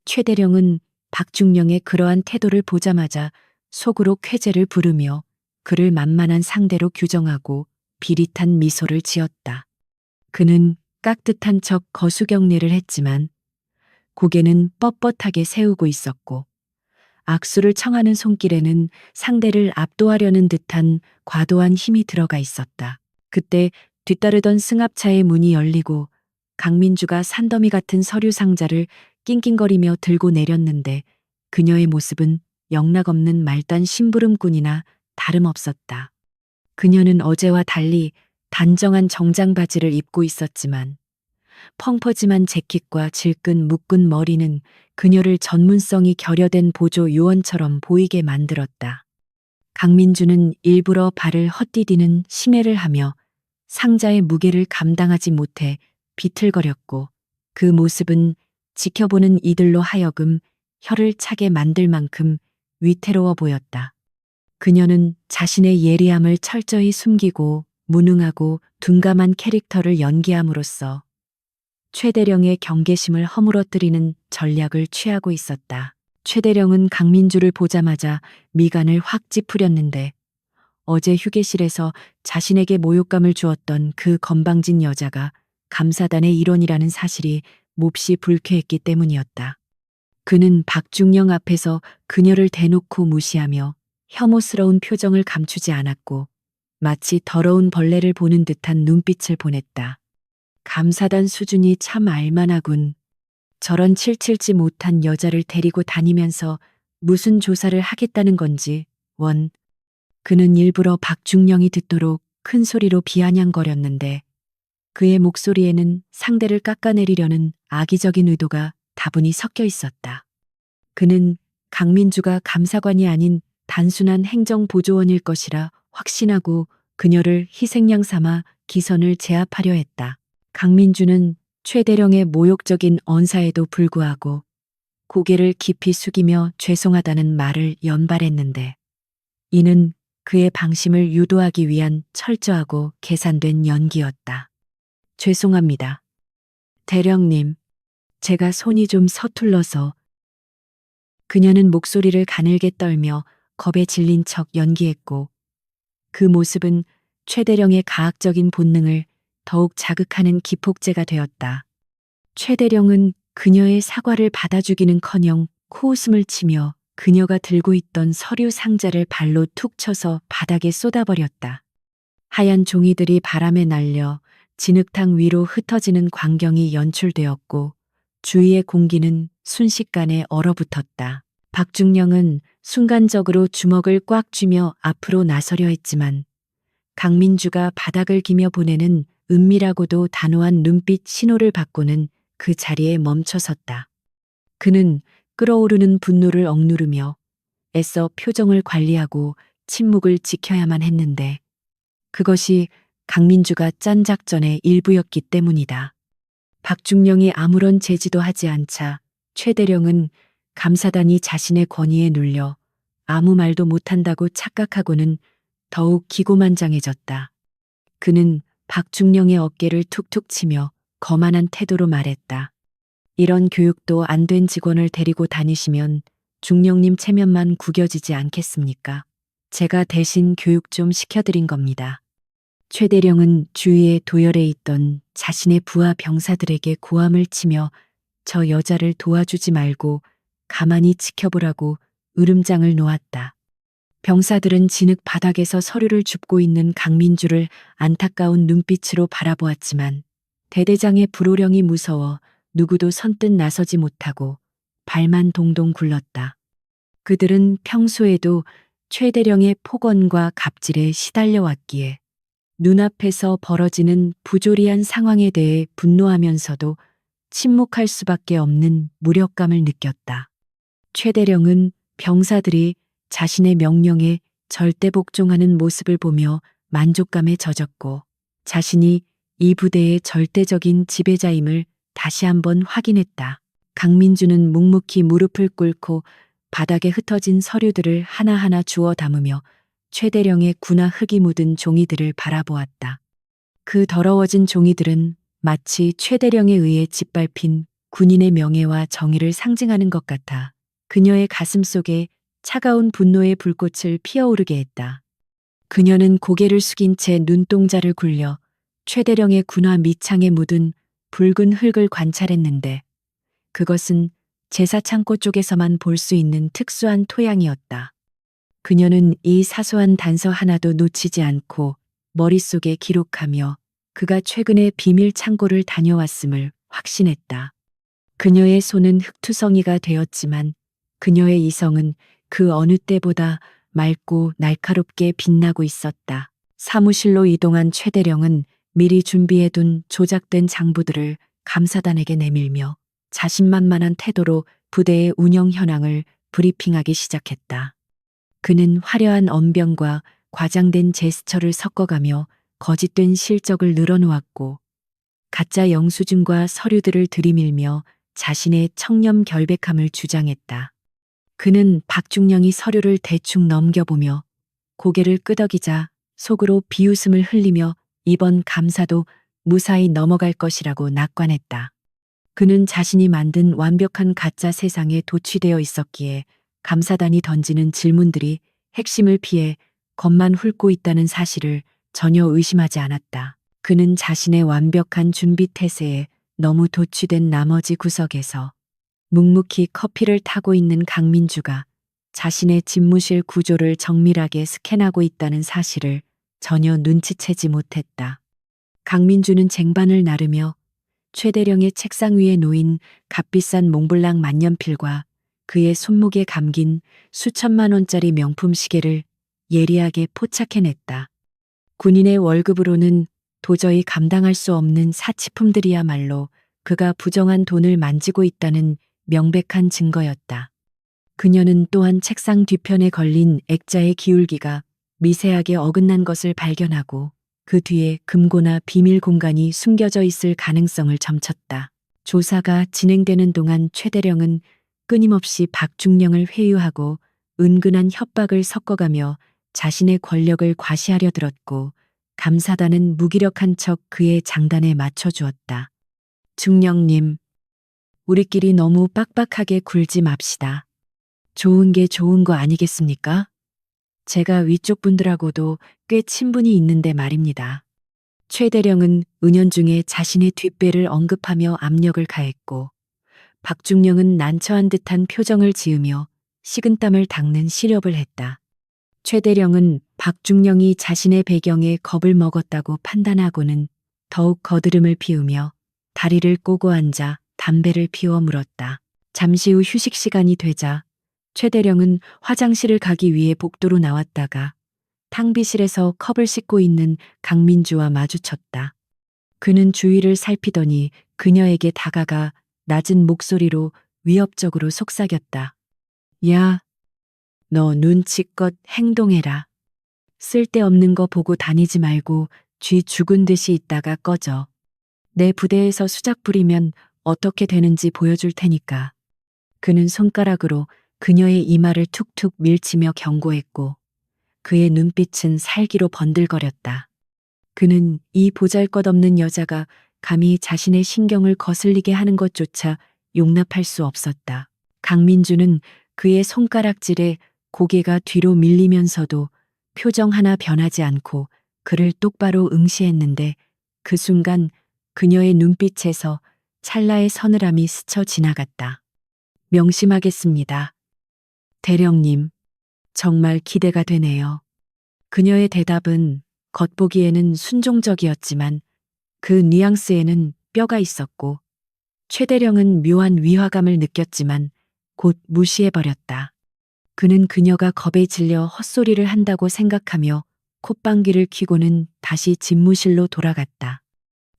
최대령은 박중령의 그러한 태도를 보자마자 속으로 쾌재를 부르며 그를 만만한 상대로 규정하고 비릿한 미소를 지었다. 그는 깍듯한 척 거수경례를 했지만 고개는 뻣뻣하게 세우고 있었고 악수를 청하는 손길에는 상대를 압도하려는 듯한 과도한 힘이 들어가 있었다. 그때 뒤따르던 승합차의 문이 열리고 강민주가 산더미 같은 서류 상자를 낑낑거리며 들고 내렸는데 그녀의 모습은 영락없는 말단 심부름꾼이나 다름없었다. 그녀는 어제와 달리 단정한 정장 바지를 입고 있었지만 펑퍼짐한 재킷과 질끈 묶은 머리는 그녀를 전문성이 결여된 보조 요원처럼 보이게 만들었다. 강민주는 일부러 발을 헛디디는 심해를 하며 상자의 무게를 감당하지 못해 비틀거렸고 그 모습은 지켜보는 이들로 하여금 혀를 차게 만들 만큼 위태로워 보였다. 그녀는 자신의 예리함을 철저히 숨기고 무능하고 둔감한 캐릭터를 연기함으로써 최대령의 경계심을 허물어뜨리는 전략을 취하고 있었다. 최대령은 강민주를 보자마자 미간을 확 찌푸렸는데 어제 휴게실에서 자신에게 모욕감을 주었던 그 건방진 여자가 감사단의 일원이라는 사실이 몹시 불쾌했기 때문이었다. 그는 박중영 앞에서 그녀를 대놓고 무시하며 혐오스러운 표정을 감추지 않았고 마치 더러운 벌레를 보는 듯한 눈빛을 보냈다. 감사단 수준이 참 알만하군. 저런 칠칠지 못한 여자를 데리고 다니면서 무슨 조사를 하겠다는 건지, 원. 그는 일부러 박중영이 듣도록 큰 소리로 비아냥거렸는데 그의 목소리에는 상대를 깎아내리려는 악의적인 의도가 다분히 섞여 있었다. 그는 강민주가 감사관이 아닌 단순한 행정보조원일 것이라 확신하고 그녀를 희생양 삼아 기선을 제압하려 했다. 강민주는 최대령의 모욕적인 언사에도 불구하고 고개를 깊이 숙이며 죄송하다는 말을 연발했는데 이는 그의 방심을 유도하기 위한 철저하고 계산된 연기였다. 죄송합니다. 대령님, 제가 손이 좀 서툴러서. 그녀는 목소리를 가늘게 떨며 겁에 질린 척 연기했고 그 모습은 최대령의 가학적인 본능을 더욱 자극하는 기폭제가 되었다. 최대령은 그녀의 사과를 받아주기는커녕 코웃음을 치며 그녀가 들고 있던 서류 상자를 발로 툭 쳐서 바닥에 쏟아버렸다. 하얀 종이들이 바람에 날려 진흙탕 위로 흩어지는 광경이 연출되었고 주위의 공기는 순식간에 얼어붙었다. 박중영은 순간적으로 주먹을 꽉 쥐며 앞으로 나서려 했지만 강민주가 바닥을 기며 보내는 은밀하고도 단호한 눈빛 신호를 받고는 그 자리에 멈춰섰다. 그는 끓어오르는 분노를 억누르며 애써 표정을 관리하고 침묵을 지켜야만 했는데 그것이 강민주가 짠 작전의 일부였기 때문이다. 박중영이 아무런 제지도 하지 않자 최대령은 감사단이 자신의 권위에 눌려 아무 말도 못한다고 착각하고는 더욱 기고만장해졌다. 그는 박중영의 어깨를 툭툭 치며 거만한 태도로 말했다. 이런 교육도 안 된 직원을 데리고 다니시면 중령님 체면만 구겨지지 않겠습니까? 제가 대신 교육 좀 시켜드린 겁니다. 최대령은 주위에 도열해 있던 자신의 부하 병사들에게 고함을 치며 저 여자를 도와주지 말고 가만히 지켜보라고 으름장을 놓았다. 병사들은 진흙 바닥에서 서류를 줍고 있는 강민주를 안타까운 눈빛으로 바라보았지만 대대장의 불호령이 무서워 누구도 선뜻 나서지 못하고 발만 동동 굴렀다. 그들은 평소에도 최대령의 폭언과 갑질에 시달려 왔기에 눈앞에서 벌어지는 부조리한 상황에 대해 분노하면서도 침묵할 수밖에 없는 무력감을 느꼈다. 최대령은 병사들이 자신의 명령에 절대 복종하는 모습을 보며 만족감에 젖었고 자신이 이 부대의 절대적인 지배자임을 다시 한번 확인했다. 강민주는 묵묵히 무릎을 꿇고 바닥에 흩어진 서류들을 하나하나 주워 담으며 최대령의 군화 흙이 묻은 종이들을 바라보았다. 그 더러워진 종이들은 마치 최대령에 의해 짓밟힌 군인의 명예와 정의를 상징하는 것 같아 그녀의 가슴 속에 차가운 분노의 불꽃을 피어오르게 했다. 그녀는 고개를 숙인 채 눈동자를 굴려 최대령의 군화 밑창에 묻은 붉은 흙을 관찰했는데 그것은 제사 창고 쪽에서만 볼 수 있는 특수한 토양이었다. 그녀는 이 사소한 단서 하나도 놓치지 않고 머릿속에 기록하며 그가 최근에 비밀 창고를 다녀왔음을 확신했다. 그녀의 손은 흙투성이가 되었지만 그녀의 이성은 그 어느 때보다 맑고 날카롭게 빛나고 있었다. 사무실로 이동한 최대령은 미리 준비해둔 조작된 장부들을 감사단에게 내밀며 자신만만한 태도로 부대의 운영 현황을 브리핑하기 시작했다. 그는 화려한 언변과 과장된 제스처를 섞어가며 거짓된 실적을 늘어놓았고 가짜 영수증과 서류들을 들이밀며 자신의 청렴 결백함을 주장했다. 그는 박중령이 서류를 대충 넘겨보며 고개를 끄덕이자 속으로 비웃음을 흘리며 이번 감사도 무사히 넘어갈 것이라고 낙관했다. 그는 자신이 만든 완벽한 가짜 세상에 도취되어 있었기에 감사단이 던지는 질문들이 핵심을 피해 겉만 훑고 있다는 사실을 전혀 의심하지 않았다. 그는 자신의 완벽한 준비 태세에 너무 도취된 나머지 구석에서 묵묵히 커피를 타고 있는 강민주가 자신의 집무실 구조를 정밀하게 스캔하고 있다는 사실을 전혀 눈치채지 못했다. 강민주는 쟁반을 나르며 최대령의 책상 위에 놓인 값비싼 몽블랑 만년필과 그의 손목에 감긴 수천만 원짜리 명품 시계를 예리하게 포착해냈다. 군인의 월급으로는 도저히 감당할 수 없는 사치품들이야말로 그가 부정한 돈을 만지고 있다는 명백한 증거였다. 그녀는 또한 책상 뒤편에 걸린 액자의 기울기가 미세하게 어긋난 것을 발견하고 그 뒤에 금고나 비밀 공간이 숨겨져 있을 가능성을 점쳤다. 조사가 진행되는 동안 최대령은 끊임없이 박중령을 회유하고 은근한 협박을 섞어가며 자신의 권력을 과시하려 들었고 감사단은 무기력한 척 그의 장단에 맞춰주었다. 중령님, 우리끼리 너무 빡빡하게 굴지 맙시다. 좋은 게 좋은 거 아니겠습니까? 제가 위쪽 분들하고도 꽤 친분이 있는데 말입니다. 최대령은 은연중에 자신의 뒷배를 언급하며 압력을 가했고 박중령은 난처한 듯한 표정을 지으며 식은땀을 닦는 시렵을 했다. 최대령은 박중령이 자신의 배경에 겁을 먹었다고 판단하고는 더욱 거드름을 피우며 다리를 꼬고 앉아 담배를 피워 물었다. 잠시 후 휴식 시간이 되자 최대령은 화장실을 가기 위해 복도로 나왔다가 탕비실에서 컵을 씻고 있는 강민주와 마주쳤다. 그는 주위를 살피더니 그녀에게 다가가 낮은 목소리로 위협적으로 속삭였다. 야, 너 눈치껏 행동해라. 쓸데없는 거 보고 다니지 말고 쥐 죽은 듯이 있다가 꺼져. 내 부대에서 수작 부리면 어떻게 되는지 보여줄 테니까. 그는 손가락으로 그녀의 이마를 툭툭 밀치며 경고했고 그의 눈빛은 살기로 번들거렸다. 그는 이 보잘것없는 여자가 감히 자신의 신경을 거슬리게 하는 것조차 용납할 수 없었다. 강민주는 그의 손가락질에 고개가 뒤로 밀리면서도 표정 하나 변하지 않고 그를 똑바로 응시했는데 그 순간 그녀의 눈빛에서 찰나의 서늘함이 스쳐 지나갔다. 명심하겠습니다. 대령님, 정말 기대가 되네요. 그녀의 대답은 겉보기에는 순종적이었지만 그 뉘앙스에는 뼈가 있었고 최대령은 묘한 위화감을 느꼈지만 곧 무시해버렸다. 그는 그녀가 겁에 질려 헛소리를 한다고 생각하며 콧방귀를 퀴고는 다시 집무실로 돌아갔다.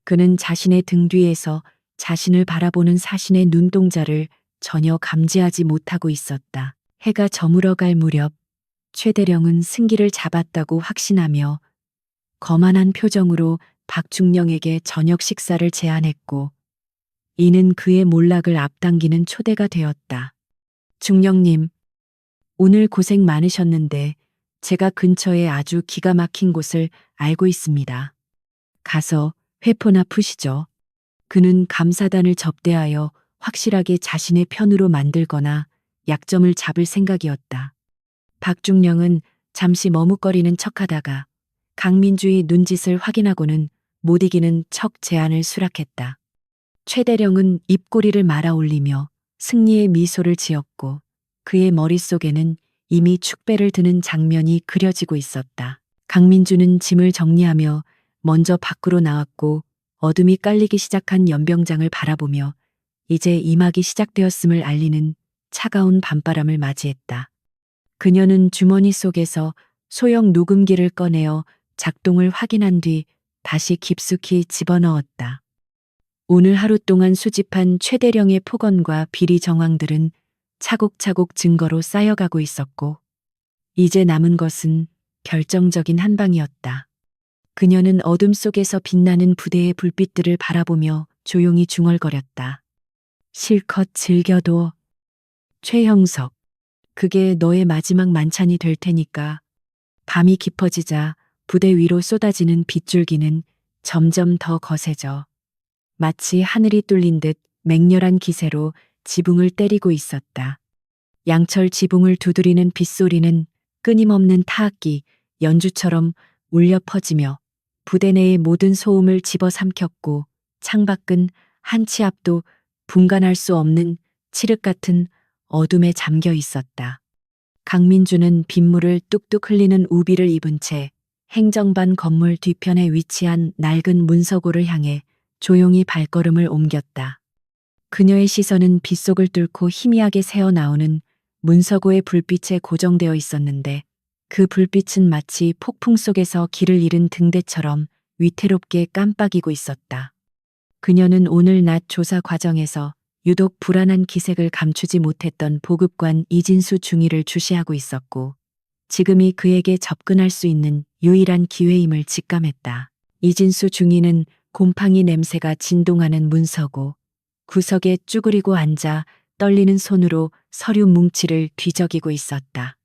그는 자신의 등 뒤에서 자신을 바라보는 사신의 눈동자를 전혀 감지하지 못하고 있었다. 해가 저물어갈 무렵 최대령은 승기를 잡았다고 확신하며 거만한 표정으로 박중령에게 저녁 식사를 제안했고 이는 그의 몰락을 앞당기는 초대가 되었다. 중령님, 오늘 고생 많으셨는데 제가 근처에 아주 기가 막힌 곳을 알고 있습니다. 가서 회포나 푸시죠. 그는 감사단을 접대하여 확실하게 자신의 편으로 만들거나 약점을 잡을 생각이었다. 박중령은 잠시 머뭇거리는 척하다가 강민주의 눈짓을 확인하고는 못 이기는 척 제안을 수락했다. 최대령은 입꼬리를 말아 올리며 승리의 미소를 지었고 그의 머릿속에는 이미 축배를 드는 장면이 그려지고 있었다. 강민주는 짐을 정리하며 먼저 밖으로 나왔고 어둠이 깔리기 시작한 연병장을 바라보며 이제 임하기 시작되었음을 알리는 차가운 밤바람을 맞이했다. 그녀는 주머니 속에서 소형 녹음기를 꺼내어 작동을 확인한 뒤 다시 깊숙이 집어넣었다. 오늘 하루 동안 수집한 최대령의 폭언과 비리 정황들은 차곡차곡 증거로 쌓여가고 있었고 이제 남은 것은 결정적인 한 방이었다. 그녀는 어둠 속에서 빛나는 부대의 불빛들을 바라보며 조용히 중얼거렸다. 실컷 즐겨도. 최형석, 그게 너의 마지막 만찬이 될 테니까. 밤이 깊어지자 부대 위로 쏟아지는 빗줄기는 점점 더 거세져 마치 하늘이 뚫린 듯 맹렬한 기세로 지붕을 때리고 있었다. 양철 지붕을 두드리는 빗소리는 끊임없는 타악기, 연주처럼 울려 퍼지며 부대 내의 모든 소음을 집어삼켰고 창밖은 한 치 앞도 분간할 수 없는 칠흑 같은 어둠에 잠겨 있었다. 강민주는 빗물을 뚝뚝 흘리는 우비를 입은 채 행정반 건물 뒤편에 위치한 낡은 문서고를 향해 조용히 발걸음을 옮겼다. 그녀의 시선은 빗속을 뚫고 희미하게 새어나오는 문서고의 불빛에 고정되어 있었는데 그 불빛은 마치 폭풍 속에서 길을 잃은 등대처럼 위태롭게 깜빡이고 있었다. 그녀는 오늘 낮 조사 과정에서 유독 불안한 기색을 감추지 못했던 보급관 이진수 중위를 주시하고 있었고 지금이 그에게 접근할 수 있는 유일한 기회임을 직감했다. 이진수 중위는 곰팡이 냄새가 진동하는 문서고 구석에 쭈그리고 앉아 떨리는 손으로 서류 뭉치를 뒤적이고 있었다.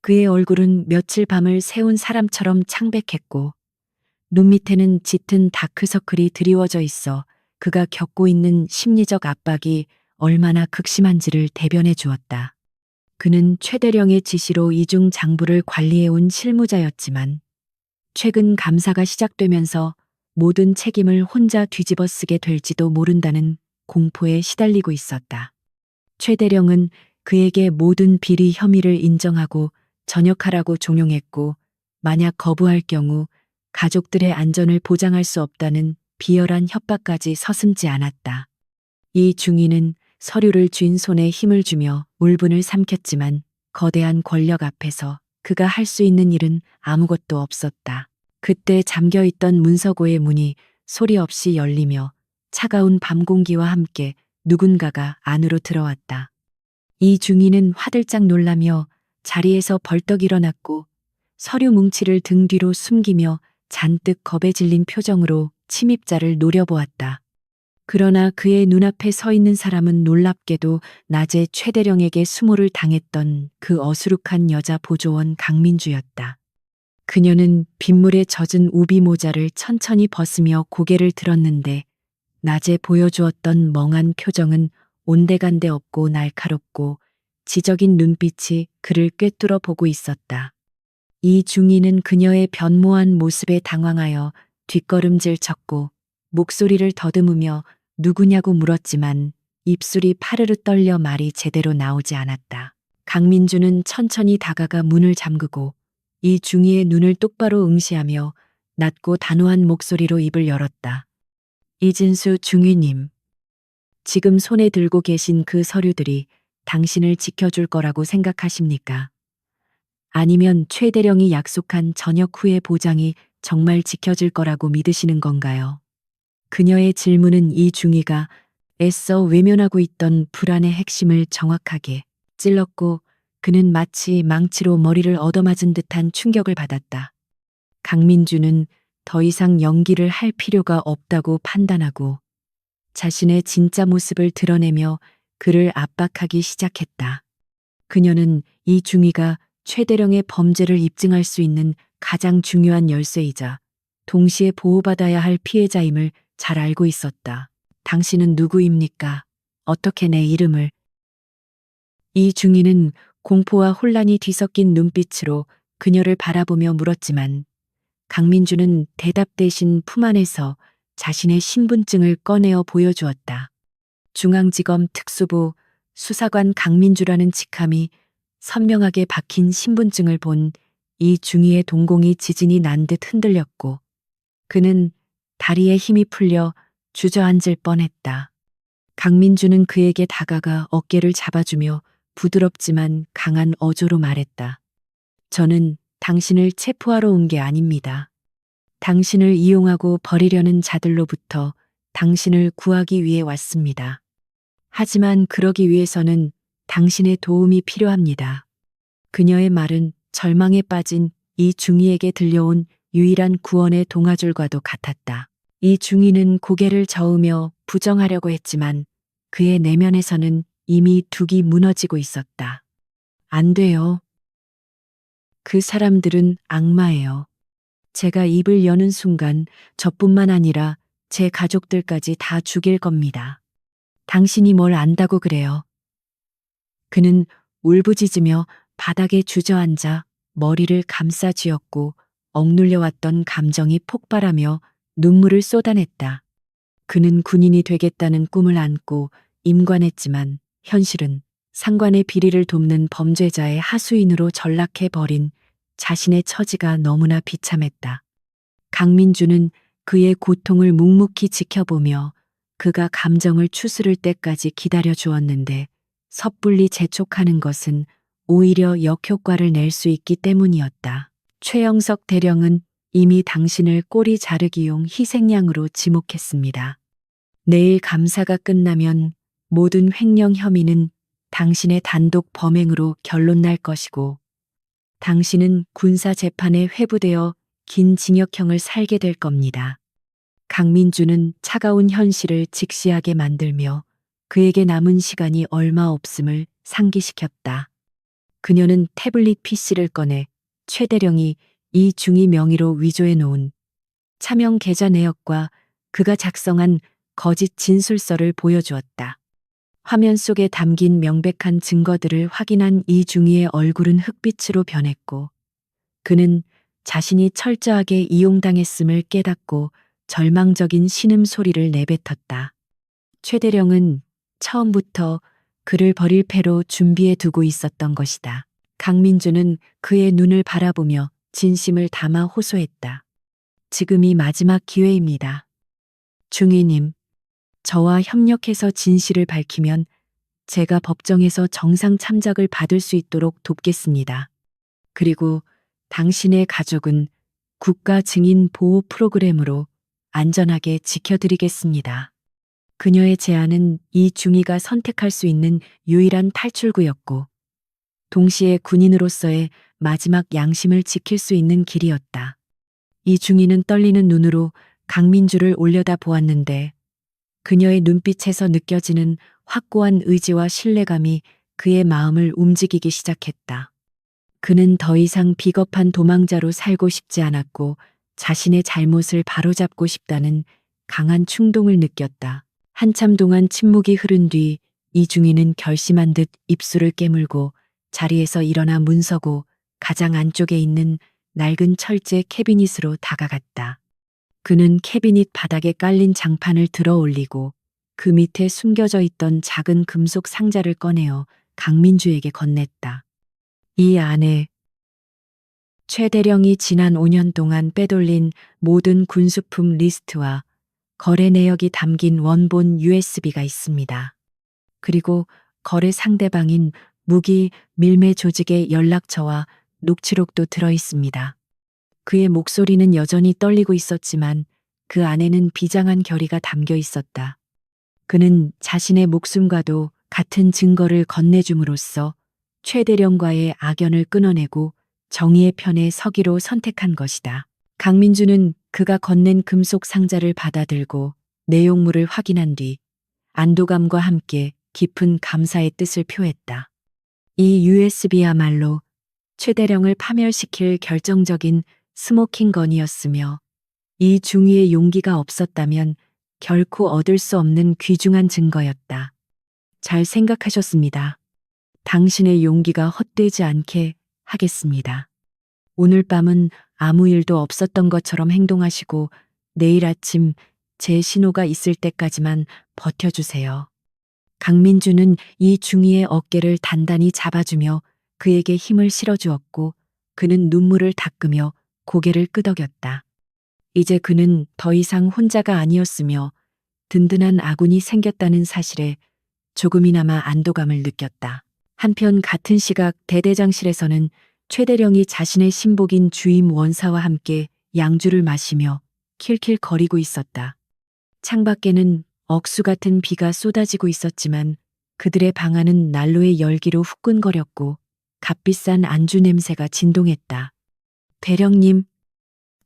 그의 얼굴은 며칠 밤을 새운 사람처럼 창백했고 눈 밑에는 짙은 다크서클이 드리워져 있어 그가 겪고 있는 심리적 압박이 얼마나 극심한지를 대변해 주었다. 그는 최대령의 지시로 이중 장부를 관리해온 실무자였지만 최근 감사가 시작되면서 모든 책임을 혼자 뒤집어 쓰게 될지도 모른다는 공포에 시달리고 있었다. 최대령은 그에게 모든 비리 혐의를 인정하고 전역하라고 종용했고 만약 거부할 경우 가족들의 안전을 보장할 수 없다는 비열한 협박까지 서슴지 않았다. 이 중위는 서류를 쥔 손에 힘을 주며 울분을 삼켰지만 거대한 권력 앞에서 그가 할 수 있는 일은 아무것도 없었다. 그때 잠겨있던 문서고의 문이 소리 없이 열리며 차가운 밤 공기와 함께 누군가가 안으로 들어왔다. 이 중위는 화들짝 놀라며 자리에서 벌떡 일어났고 서류 뭉치를 등 뒤로 숨기며 잔뜩 겁에 질린 표정으로 침입자를 노려보았다. 그러나 그의 눈앞에 서 있는 사람은 놀랍게도 낮에 최대령에게 수모를 당했던 그 어수룩한 여자 보조원 강민주였다. 그녀는 빗물에 젖은 우비 모자를 천천히 벗으며 고개를 들었는데 낮에 보여주었던 멍한 표정은 온데간데 없고 날카롭고 지적인 눈빛이 그를 꿰뚫어 보고 있었다. 이 중위는 그녀의 변모한 모습에 당황하여 뒷걸음질 쳤고 목소리를 더듬으며 누구냐고 물었지만 입술이 파르르 떨려 말이 제대로 나오지 않았다. 강민주는 천천히 다가가 문을 잠그고 이 중위의 눈을 똑바로 응시하며 낮고 단호한 목소리로 입을 열었다. 이진수 중위님, 지금 손에 들고 계신 그 서류들이 당신을 지켜줄 거라고 생각하십니까? 아니면 최대령이 약속한 전역 후의 보장이 정말 지켜질 거라고 믿으시는 건가요? 그녀의 질문은 이 중위가 애써 외면하고 있던 불안의 핵심을 정확하게 찔렀고 그는 마치 망치로 머리를 얻어맞은 듯한 충격을 받았다. 강민주는 더 이상 연기를 할 필요가 없다고 판단하고 자신의 진짜 모습을 드러내며 그를 압박하기 시작했다. 그녀는 이 중위가 최대령의 범죄를 입증할 수 있는 가장 중요한 열쇠이자 동시에 보호받아야 할 피해자임을 잘 알고 있었다. 당신은 누구입니까? 어떻게 내 이름을? 이 중위는 공포와 혼란이 뒤섞인 눈빛으로 그녀를 바라보며 물었지만 강민주는 대답 대신 품 안에서 자신의 신분증을 꺼내어 보여주었다. 중앙지검 특수부 수사관 강민주라는 직함이 선명하게 박힌 신분증을 본 이 중위의 동공이 지진이 난 듯 흔들렸고 그는 다리에 힘이 풀려 주저앉을 뻔했다. 강민주는 그에게 다가가 어깨를 잡아주며 부드럽지만 강한 어조로 말했다. 저는 당신을 체포하러 온 게 아닙니다. 당신을 이용하고 버리려는 자들로부터 당신을 구하기 위해 왔습니다. 하지만 그러기 위해서는 당신의 도움이 필요합니다. 그녀의 말은 절망에 빠진 이 중위에게 들려온 유일한 구원의 동아줄과도 같았다. 이 중위는 고개를 저으며 부정하려고 했지만 그의 내면에서는 이미 둑이 무너지고 있었다. 안 돼요. 그 사람들은 악마예요. 제가 입을 여는 순간 저뿐만 아니라 제 가족들까지 다 죽일 겁니다. 당신이 뭘 안다고 그래요. 그는 울부짖으며 바닥에 주저앉아 머리를 감싸 쥐었고 억눌려왔던 감정이 폭발하며 눈물을 쏟아냈다. 그는 군인이 되겠다는 꿈을 안고 임관했지만 현실은 상관의 비리를 돕는 범죄자의 하수인으로 전락해 버린 자신의 처지가 너무나 비참했다. 강민주는 그의 고통을 묵묵히 지켜보며 그가 감정을 추스를 때까지 기다려 주었는데 섣불리 재촉하는 것은 오히려 역효과를 낼 수 있기 때문이었다. 최영석 대령은 이미 당신을 꼬리 자르기용 희생양으로 지목했습니다. 내일 감사가 끝나면 모든 횡령 혐의는 당신의 단독 범행으로 결론날 것이고 당신은 군사 재판에 회부되어 긴 징역형을 살게 될 겁니다. 강민주는 차가운 현실을 직시하게 만들며 그에게 남은 시간이 얼마 없음을 상기시켰다. 그녀는 태블릿 PC를 꺼내 최대령이 이 중위 명의로 위조해 놓은 차명 계좌 내역과 그가 작성한 거짓 진술서를 보여주었다. 화면 속에 담긴 명백한 증거들을 확인한 이 중위의 얼굴은 흑빛으로 변했고 그는 자신이 철저하게 이용당했음을 깨닫고 절망적인 신음소리를 내뱉었다. 최대령은 처음부터 그를 버릴 패로 중비해 두고 있었던 것이다. 강민주는 그의 눈을 바라보며 진심을 담아 호소했다. 지금이 마지막 기회입니다. 중위님, 저와 협력해서 진실을 밝히면 제가 법정에서 정상 참작을 받을 수 있도록 돕겠습니다. 그리고 당신의 가족은 국가 증인 보호 프로그램으로 안전하게 지켜드리겠습니다. 그녀의 제안은 이 중위가 선택할 수 있는 유일한 탈출구였고 동시에 군인으로서의 마지막 양심을 지킬 수 있는 길이었다. 이 중위는 떨리는 눈으로 강민주를 올려다 보았는데 그녀의 눈빛에서 느껴지는 확고한 의지와 신뢰감이 그의 마음을 움직이기 시작했다. 그는 더 이상 비겁한 도망자로 살고 싶지 않았고 자신의 잘못을 바로잡고 싶다는 강한 충동을 느꼈다. 한참 동안 침묵이 흐른 뒤 이중희는 결심한 듯 입술을 깨물고 자리에서 일어나 문서고 가장 안쪽에 있는 낡은 철제 캐비닛으로 다가갔다. 그는 캐비닛 바닥에 깔린 장판을 들어 올리고 그 밑에 숨겨져 있던 작은 금속 상자를 꺼내어 강민주에게 건넸다. 이 안에 최 대령이 지난 5년 동안 빼돌린 모든 군수품 리스트와 거래 내역이 담긴 원본 USB가 있습니다. 그리고 거래 상대방인 무기 밀매 조직의 연락처와 녹취록도 들어 있습니다. 그의 목소리는 여전히 떨리고 있었지만 그 안에는 비장한 결의가 담겨 있었다. 그는 자신의 목숨과도 같은 증거를 건네줌으로써 최 대령과의 악연을 끊어내고 정의의 편에 서기로 선택한 것이다. 강민주는 그가 건넨 금속 상자를 받아들고 내용물을 확인한 뒤 안도감과 함께 깊은 감사의 뜻을 표했다. 이 USB야말로 최 대령을 파멸시킬 결정적인 스모킹 건이었으며 이 중위의 용기가 없었다면 결코 얻을 수 없는 귀중한 증거였다. 잘 생각하셨습니다. 당신의 용기가 헛되지 않게 하겠습니다. 오늘 밤은 아무 일도 없었던 것처럼 행동하시고 내일 아침 제 신호가 있을 때까지만 버텨주세요. 강민주는 이 중위의 어깨를 단단히 잡아주며 그에게 힘을 실어주었고 그는 눈물을 닦으며 고개를 끄덕였다. 이제 그는 더 이상 혼자가 아니었으며 든든한 아군이 생겼다는 사실에 조금이나마 안도감을 느꼈다. 한편 같은 시각 대대장실에서는 최 대령이 자신의 신복인 주임 원사와 함께 양주를 마시며 킬킬거리고 있었다. 창밖에는 억수 같은 비가 쏟아지고 있었지만 그들의 방 안은 난로의 열기로 후끈거렸고 값비싼 안주 냄새가 진동했다. 대령님,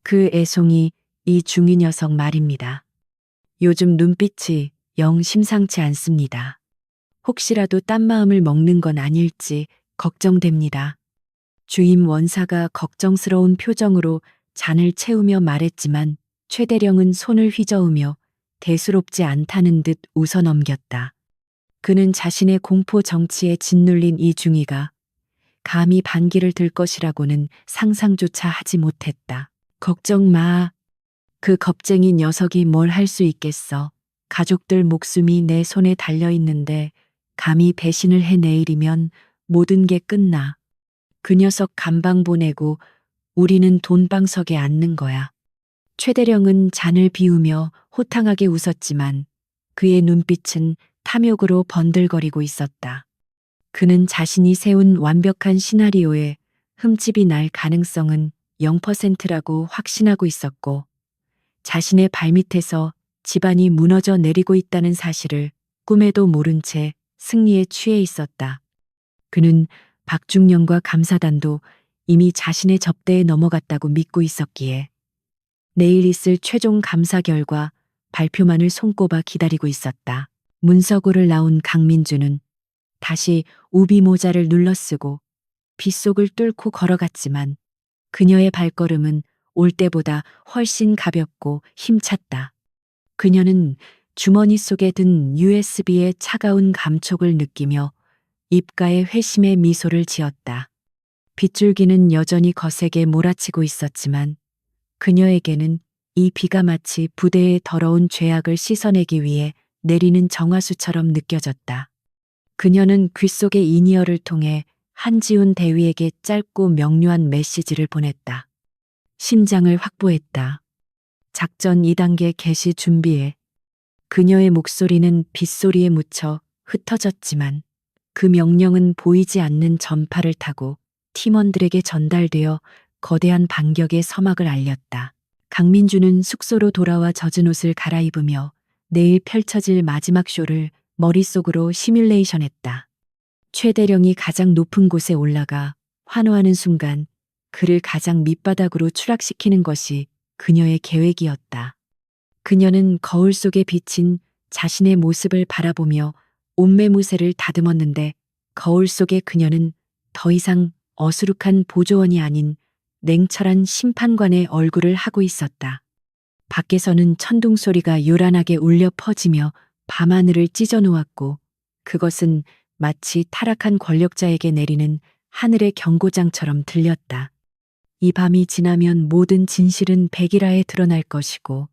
그 애송이 이중희 녀석 말입니다. 요즘 눈빛이 영 심상치 않습니다. 혹시라도 딴 마음을 먹는 건 아닐지 걱정됩니다. 주임 원사가 걱정스러운 표정으로 잔을 채우며 말했지만 최대령은 손을 휘저으며 대수롭지 않다는 듯 웃어 넘겼다. 그는 자신의 공포 정치에 짓눌린 이중희가 감히 반기를 들 것이라고는 상상조차 하지 못했다. 걱정 마. 그 겁쟁이 녀석이 뭘 할 수 있겠어. 가족들 목숨이 내 손에 달려 있는데 감히 배신을 해 내일이면 모든 게 끝나. 그 녀석 감방 보내고 우리는 돈방석에 앉는 거야. 최대령은 잔을 비우며 호탕하게 웃었지만 그의 눈빛은 탐욕으로 번들거리고 있었다. 그는 자신이 세운 완벽한 시나리오에 흠집이 날 가능성은 0%라고 확신하고 있었고 자신의 발밑에서 집안이 무너져 내리고 있다는 사실을 꿈에도 모른 채 승리에 취해 있었다. 그는 박중령과 감사단도 이미 자신의 접대에 넘어갔다고 믿고 있었기에 내일 있을 최종 감사 결과 발표만을 손꼽아 기다리고 있었다. 문서고를 나온 강민주는 다시 우비 모자를 눌러쓰고 빗속을 뚫고 걸어갔지만 그녀의 발걸음은 올 때보다 훨씬 가볍고 힘찼다. 그녀는 주머니 속에 든 USB의 차가운 감촉을 느끼며 입가에 회심의 미소를 지었다. 빗줄기는 여전히 거세게 몰아치고 있었지만 그녀에게는 이 비가 마치 부대의 더러운 죄악을 씻어내기 위해 내리는 정화수처럼 느껴졌다. 그녀는 귀 속의 이니어를 통해 한지훈 대위에게 짧고 명료한 메시지를 보냈다. 심장을 확보했다. 작전 2단계 개시 준비해. 그녀의 목소리는 빗소리에 묻혀 흩어졌지만 그 명령은 보이지 않는 전파를 타고 팀원들에게 전달되어 거대한 반격의 서막을 알렸다. 강민주는 숙소로 돌아와 젖은 옷을 갈아입으며 내일 펼쳐질 마지막 쇼를 머릿속으로 시뮬레이션했다. 최대령이 가장 높은 곳에 올라가 환호하는 순간 그를 가장 밑바닥으로 추락시키는 것이 그녀의 계획이었다. 그녀는 거울 속에 비친 자신의 모습을 바라보며 옷매무새를 다듬었는데 거울 속의 그녀는 더 이상 어수룩한 보조원이 아닌 냉철한 심판관의 얼굴을 하고 있었다. 밖에서는 천둥 소리가 요란하게 울려 퍼지며 밤하늘을 찢어 놓았고 그것은 마치 타락한 권력자에게 내리는 하늘의 경고장처럼 들렸다. 이 밤이 지나면 모든 진실은 백일하에 드러날 것이고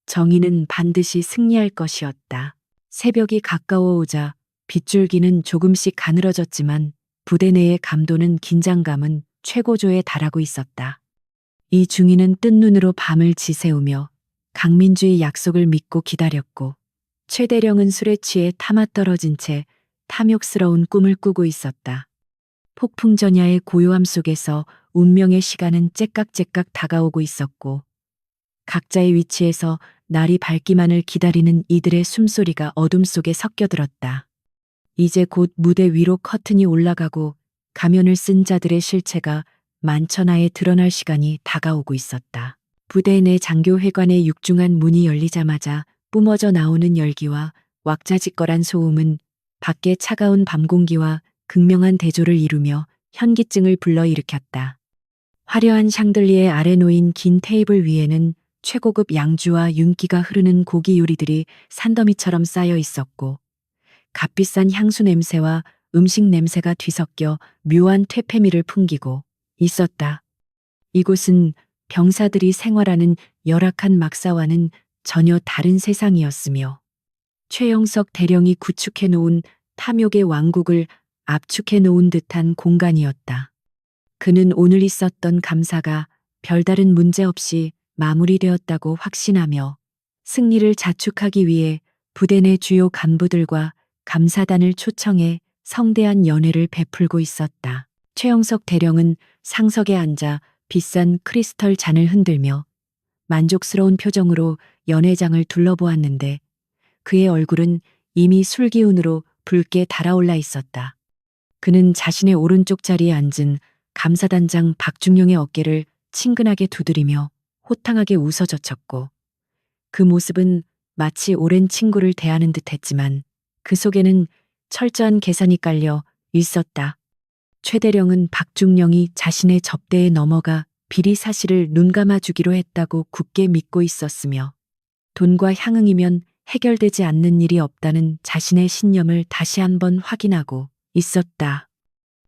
정의는 반드시 승리할 것이었다. 새벽이 가까워오자 빗줄기는 조금씩 가늘어졌지만 부대 내의 감도는 긴장감은 최고조에 달하고 있었다. 이중희는 뜬 눈으로 밤을 지새우며 강민주의 약속을 믿고 기다렸고 최대령은 술에 취해 타맞떨어진 채 탐욕스러운 꿈을 꾸고 있었다. 폭풍전야의 고요함 속에서 운명의 시간은 째깍째깍 다가오고 있었고 각자의 위치에서 날이 밝기만을 기다리는 이들의 숨소리가 어둠 속에 섞여들었다. 이제 곧 무대 위로 커튼이 올라가고 가면을 쓴 자들의 실체가 만천하에 드러날 시간이 다가오고 있었다. 부대 내 장교회관의 육중한 문이 열리자마자 뿜어져 나오는 열기와 왁자지껄한 소음은 밖의 차가운 밤 공기와 극명한 대조를 이루며 현기증을 불러일으켰다. 화려한 샹들리에 아래 놓인 긴 테이블 위에는 최고급 양주와 윤기가 흐르는 고기 요리들이 산더미처럼 쌓여 있었고 값비싼 향수 냄새와 음식 냄새가 뒤섞여 묘한 퇴폐미를 풍기고 있었다. 이곳은 병사들이 생활하는 열악한 막사와는 전혀 다른 세상이었으며 최영석 대령이 구축해 놓은 탐욕의 왕국을 압축해 놓은 듯한 공간이었다. 그는 오늘 있었던 감사가 별다른 문제 없이 마무리되었다고 확신하며 승리를 자축하기 위해 부대 내 주요 간부들과 감사단을 초청해 성대한 연회를 베풀고 있었다. 최영석 대령은 상석에 앉아 비싼 크리스털 잔을 흔들며 만족스러운 표정으로 연회장을 둘러보았는데 그의 얼굴은 이미 술 기운으로 붉게 달아올라 있었다. 그는 자신의 오른쪽 자리에 앉은 감사단장 박중령의 어깨를 친근하게 두드리며 호탕하게 웃어젖혔고 그 모습은 마치 오랜 친구를 대하는 듯 했지만 그 속에는 철저한 계산이 깔려 있었다. 최대령은 박중령이 자신의 접대에 넘어가 비리 사실을 눈감아 주기로 했다고 굳게 믿고 있었으며 돈과 향응이면 해결되지 않는 일이 없다는 자신의 신념을 다시 한번 확인하고 있었다.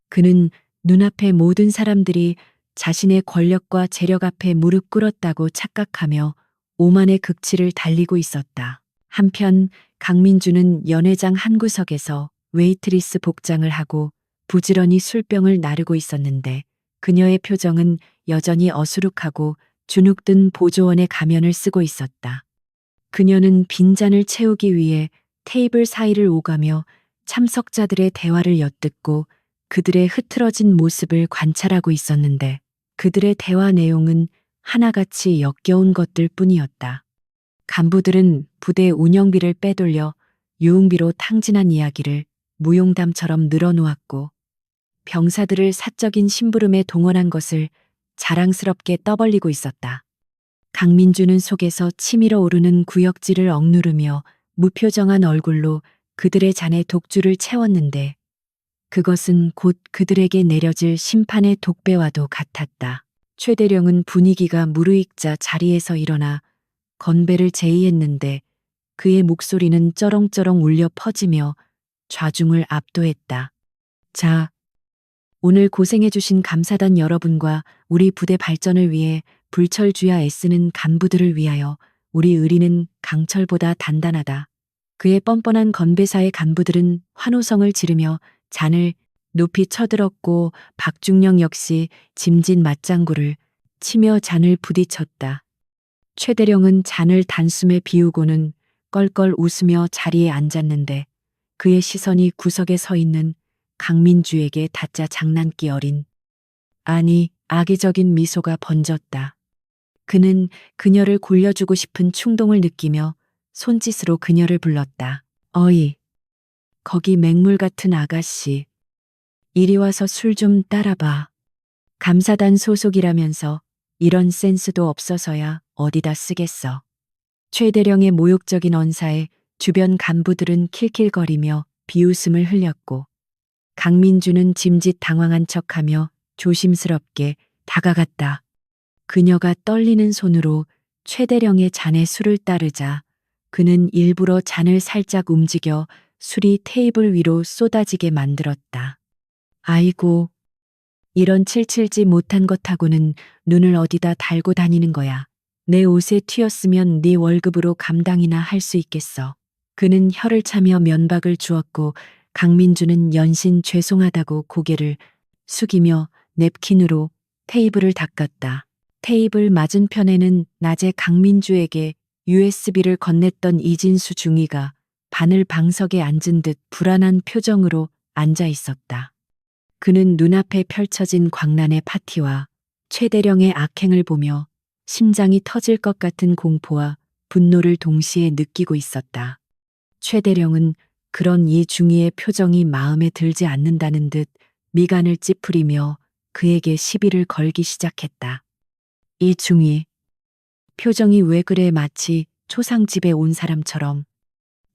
그는 눈앞의 모든 사람들이 자신의 권력과 재력 앞에 무릎 꿇었다고 착각하며 오만의 극치를 달리고 있었다. 한편 강민주는 연회장 한 구석에서 웨이트리스 복장을 하고 부지런히 술병을 나르고 있었는데 그녀의 표정은 여전히 어수룩하고 주눅든 보조원의 가면을 쓰고 있었다. 그녀는 빈잔을 채우기 위해 테이블 사이를 오가며 참석자들의 대화를 엿듣고 그들의 흐트러진 모습을 관찰하고 있었는데 그들의 대화 내용은 하나같이 역겨운 것들 뿐이었다. 간부들은 부대 운영비를 빼돌려 유흥비로 탕진한 이야기를 무용담처럼 늘어놓았고 병사들을 사적인 심부름에 동원한 것을 자랑스럽게 떠벌리고 있었다. 강민주는 속에서 치밀어 오르는 구역질을 억누르며 무표정한 얼굴로 그들의 잔에 독주를 채웠는데 그것은 곧 그들에게 내려질 심판의 독배와도 같았다. 최대령은 분위기가 무르익자 자리에서 일어나 건배를 제의했는데 그의 목소리는 쩌렁쩌렁 울려 퍼지며 좌중을 압도했다. 자, 오늘 고생해주신 감사단 여러분과 우리 부대 발전을 위해 불철주야 애쓰는 간부들을 위하여 우리 의리는 강철보다 단단하다. 그의 뻔뻔한 건배사의 간부들은 환호성을 지르며 잔을 높이 쳐들었고 박중령 역시 짐진 맞장구를 치며 잔을 부딪혔다. 최대령은 잔을 단숨에 비우고는 껄껄 웃으며 자리에 앉았는데 그의 시선이 구석에 서 있는 강민주에게 닿자 장난기 어린 아니 악의적인 미소가 번졌다. 그는 그녀를 골려주고 싶은 충동을 느끼며 손짓으로 그녀를 불렀다. 어이, 거기 맹물 같은 아가씨. 이리 와서 술 좀 따라봐. 감사단 소속이라면서 이런 센스도 없어서야 어디다 쓰겠어. 최대령의 모욕적인 언사에 주변 간부들은 킬킬거리며 비웃음을 흘렸고 강민주는 짐짓 당황한 척하며 조심스럽게 다가갔다. 그녀가 떨리는 손으로 최대령의 잔에 술을 따르자 그는 일부러 잔을 살짝 움직여 술이 테이블 위로 쏟아지게 만들었다. 아이고, 이런 칠칠지 못한 것하고는 눈을 어디다 달고 다니는 거야. 내 옷에 튀었으면 네 월급으로 감당이나 할 수 있겠어. 그는 혀를 차며 면박을 주었고 강민주는 연신 죄송하다고 고개를 숙이며 냅킨으로 테이블을 닦았다. 테이블 맞은편에는 낮에 강민주에게 USB를 건넸던 이진수 중위가 바늘 방석에 앉은 듯 불안한 표정으로 앉아 있었다. 그는 눈앞에 펼쳐진 광란의 파티와 최대령의 악행을 보며 심장이 터질 것 같은 공포와 분노를 동시에 느끼고 있었다. 최대령은 그런 이중희의 표정이 마음에 들지 않는다는 듯 미간을 찌푸리며 그에게 시비를 걸기 시작했다. 이중희, 표정이 왜 그래 마치 초상집에 온 사람처럼.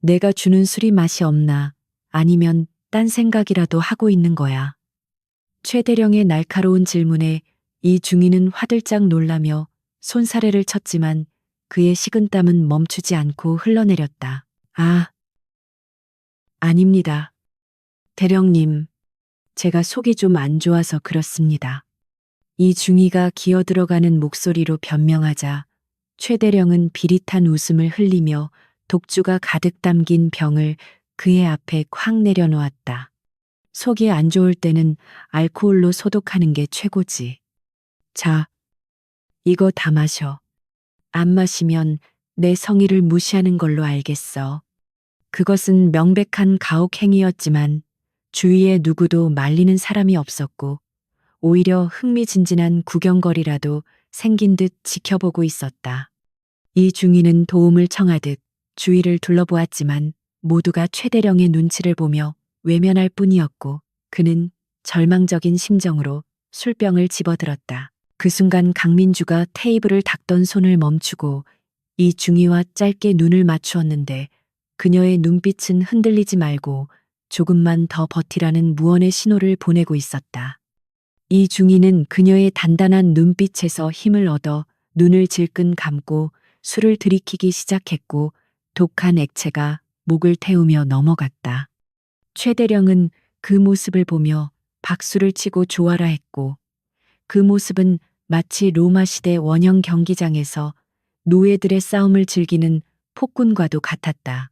내가 주는 술이 맛이 없나 아니면 딴 생각이라도 하고 있는 거야. 최대령의 날카로운 질문에 이중희는 화들짝 놀라며 손사래를 쳤지만 그의 식은땀은 멈추지 않고 흘러내렸다. 아, 아닙니다. 대령님, 제가 속이 좀 안 좋아서 그렇습니다. 이중희가 기어들어가는 목소리로 변명하자 최대령은 비릿한 웃음을 흘리며 독주가 가득 담긴 병을 그의 앞에 콱 내려놓았다. 속이 안 좋을 때는 알코올로 소독하는 게 최고지. 자, 이거 다 마셔. 안 마시면 내 성의를 무시하는 걸로 알겠어. 그것은 명백한 가혹행위였지만 주위에 누구도 말리는 사람이 없었고 오히려 흥미진진한 구경거리라도 생긴 듯 지켜보고 있었다. 이중희는 도움을 청하듯 주위를 둘러보았지만 모두가 최대령의 눈치를 보며 외면할 뿐이었고 그는 절망적인 심정으로 술병을 집어들었다. 그 순간 강민주가 테이블을 닦던 손을 멈추고 이중희와 짧게 눈을 맞추었는데 그녀의 눈빛은 흔들리지 말고 조금만 더 버티라는 무언의 신호를 보내고 있었다. 이중희는 그녀의 단단한 눈빛에서 힘을 얻어 눈을 질끈 감고 술을 들이키기 시작했고 독한 액체가 목을 태우며 넘어갔다. 최대령은 그 모습을 보며 박수를 치고 좋아라 했고 그 모습은 마치 로마 시대 원형 경기장에서 노예들의 싸움을 즐기는 폭군과도 같았다.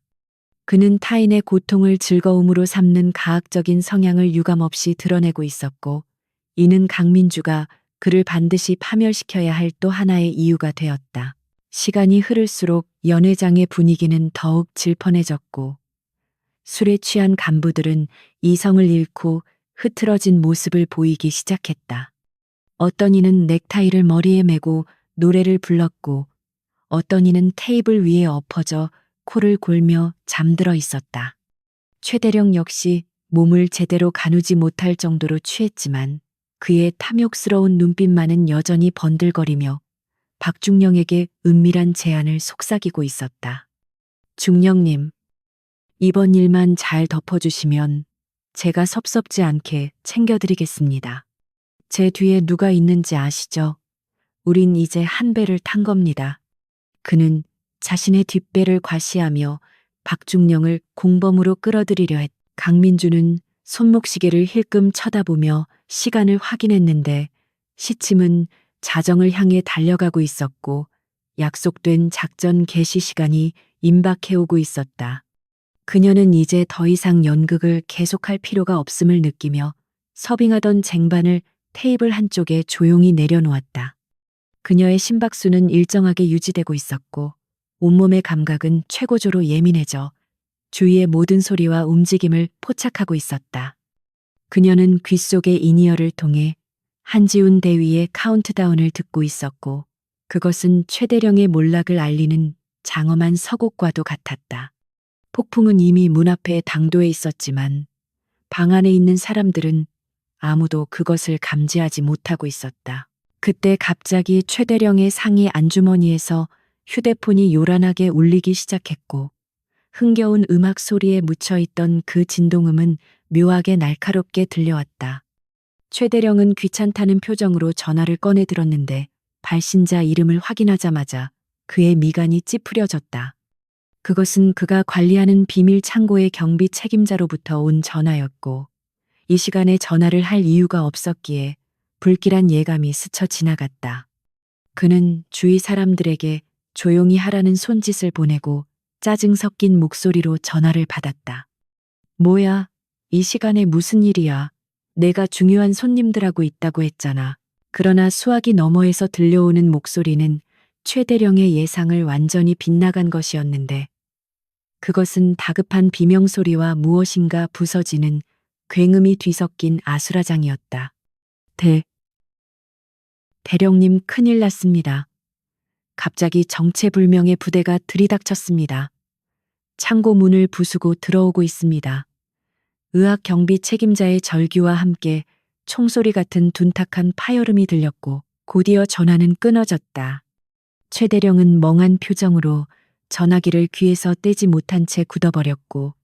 그는 타인의 고통을 즐거움으로 삼는 가학적인 성향을 유감없이 드러내고 있었고 이는 강민주가 그를 반드시 파멸시켜야 할 또 하나의 이유가 되었다. 시간이 흐를수록 연회장의 분위기는 더욱 질펀해졌고 술에 취한 간부들은 이성을 잃고 흐트러진 모습을 보이기 시작했다. 어떤 이는 넥타이를 머리에 메고 노래를 불렀고 어떤 이는 테이블 위에 엎어져 코를 골며 잠들어 있었다. 최대령 역시 몸을 제대로 가누지 못할 정도로 취했지만 그의 탐욕스러운 눈빛만은 여전히 번들거리며 박중령에게 은밀한 제안을 속삭이고 있었다. 중령님, 이번 일만 잘 덮어주시면 제가 섭섭지 않게 챙겨드리겠습니다. 제 뒤에 누가 있는지 아시죠? 우린 이제 한 배를 탄 겁니다. 그는 자신의 뒷배를 과시하며 박중령을 공범으로 끌어들이려 했. 강민주는 손목시계를 힐끔 쳐다보며 시간을 확인했는데 시침은 자정을 향해 달려가고 있었고 약속된 작전 개시 시간이 임박해오고 있었다. 그녀는 이제 더 이상 연극을 계속할 필요가 없음을 느끼며 서빙하던 쟁반을 테이블 한쪽에 조용히 내려놓았다. 그녀의 심박수는 일정하게 유지되고 있었고 온몸의 감각은 최고조로 예민해져 주위의 모든 소리와 움직임을 포착하고 있었다. 그녀는 귀 속의 인이어를 통해 한지훈 대위의 카운트다운을 듣고 있었고 그것은 최대령의 몰락을 알리는 장엄한 서곡과도 같았다. 폭풍은 이미 문 앞에 당도해 있었지만 방 안에 있는 사람들은 아무도 그것을 감지하지 못하고 있었다. 그때 갑자기 최대령의 상의 안주머니에서 휴대폰이 요란하게 울리기 시작했고 흥겨운 음악 소리에 묻혀있던 그 진동음은 묘하게 날카롭게 들려왔다. 최대령은 귀찮다는 표정으로 전화를 꺼내 들었는데 발신자 이름을 확인하자마자 그의 미간이 찌푸려졌다. 그것은 그가 관리하는 비밀 창고의 경비 책임자로부터 온 전화였고 이 시간에 전화를 할 이유가 없었기에 불길한 예감이 스쳐 지나갔다. 그는 주위 사람들에게 조용히 하라는 손짓을 보내고 짜증 섞인 목소리로 전화를 받았다. 뭐야, 이 시간에 무슨 일이야? 내가 중요한 손님들하고 있다고 했잖아. 그러나 수화기 너머에서 들려오는 목소리는 최대령의 예상을 완전히 빗나간 것이었는데 그것은 다급한 비명소리와 무엇인가 부서지는 굉음이 뒤섞인 아수라장이었다. 대령님 큰일 났습니다. 갑자기 정체불명의 부대가 들이닥쳤습니다. 창고 문을 부수고 들어오고 있습니다. 의학 경비 책임자의 절규와 함께 총소리 같은 둔탁한 파열음이 들렸고 곧이어 전화는 끊어졌다. 최대령은 멍한 표정으로 전화기를 귀에서 떼지 못한 채 굳어버렸고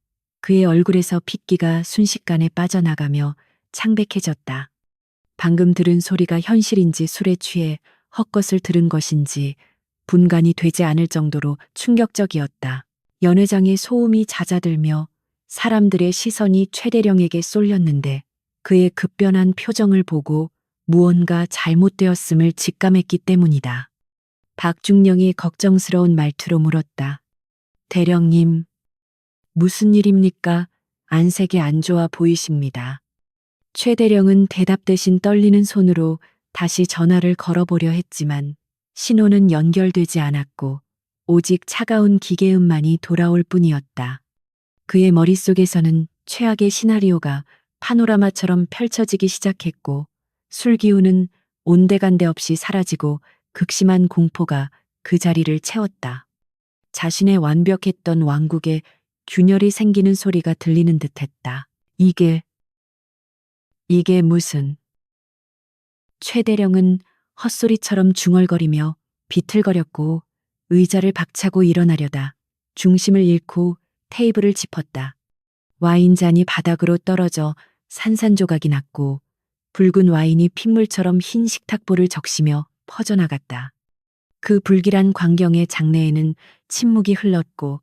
그의 얼굴에서 핏기가 순식간에 빠져나가며 창백해졌다. 방금 들은 소리가 현실인지 술에 취해 헛것을 들은 것인지 분간이 되지 않을 정도로 충격적이었다. 연회장의 소음이 잦아들며 사람들의 시선이 최대령에게 쏠렸는데 그의 급변한 표정을 보고 무언가 잘못되었음을 직감했기 때문이다. 박중령이 걱정스러운 말투로 물었다. 대령님, 무슨 일입니까? 안색이 안 좋아 보이십니다. 최대령은 대답 대신 떨리는 손으로 다시 전화를 걸어보려 했지만 신호는 연결되지 않았고 오직 차가운 기계음만이 돌아올 뿐이었다. 그의 머릿속에서는 최악의 시나리오가 파노라마처럼 펼쳐지기 시작했고 술기운은 온데간데 없이 사라지고 극심한 공포가 그 자리를 채웠다. 자신의 완벽했던 왕국에 균열이 생기는 소리가 들리는 듯했다. 이게 무슨... 최대령은 헛소리처럼 중얼거리며 비틀거렸고 의자를 박차고 일어나려다 중심을 잃고 테이블을 짚었다. 와인잔이 바닥으로 떨어져 산산조각이 났고 붉은 와인이 핏물처럼 흰 식탁보를 적시며 퍼져나갔다. 그 불길한 광경의 장내에는 침묵이 흘렀고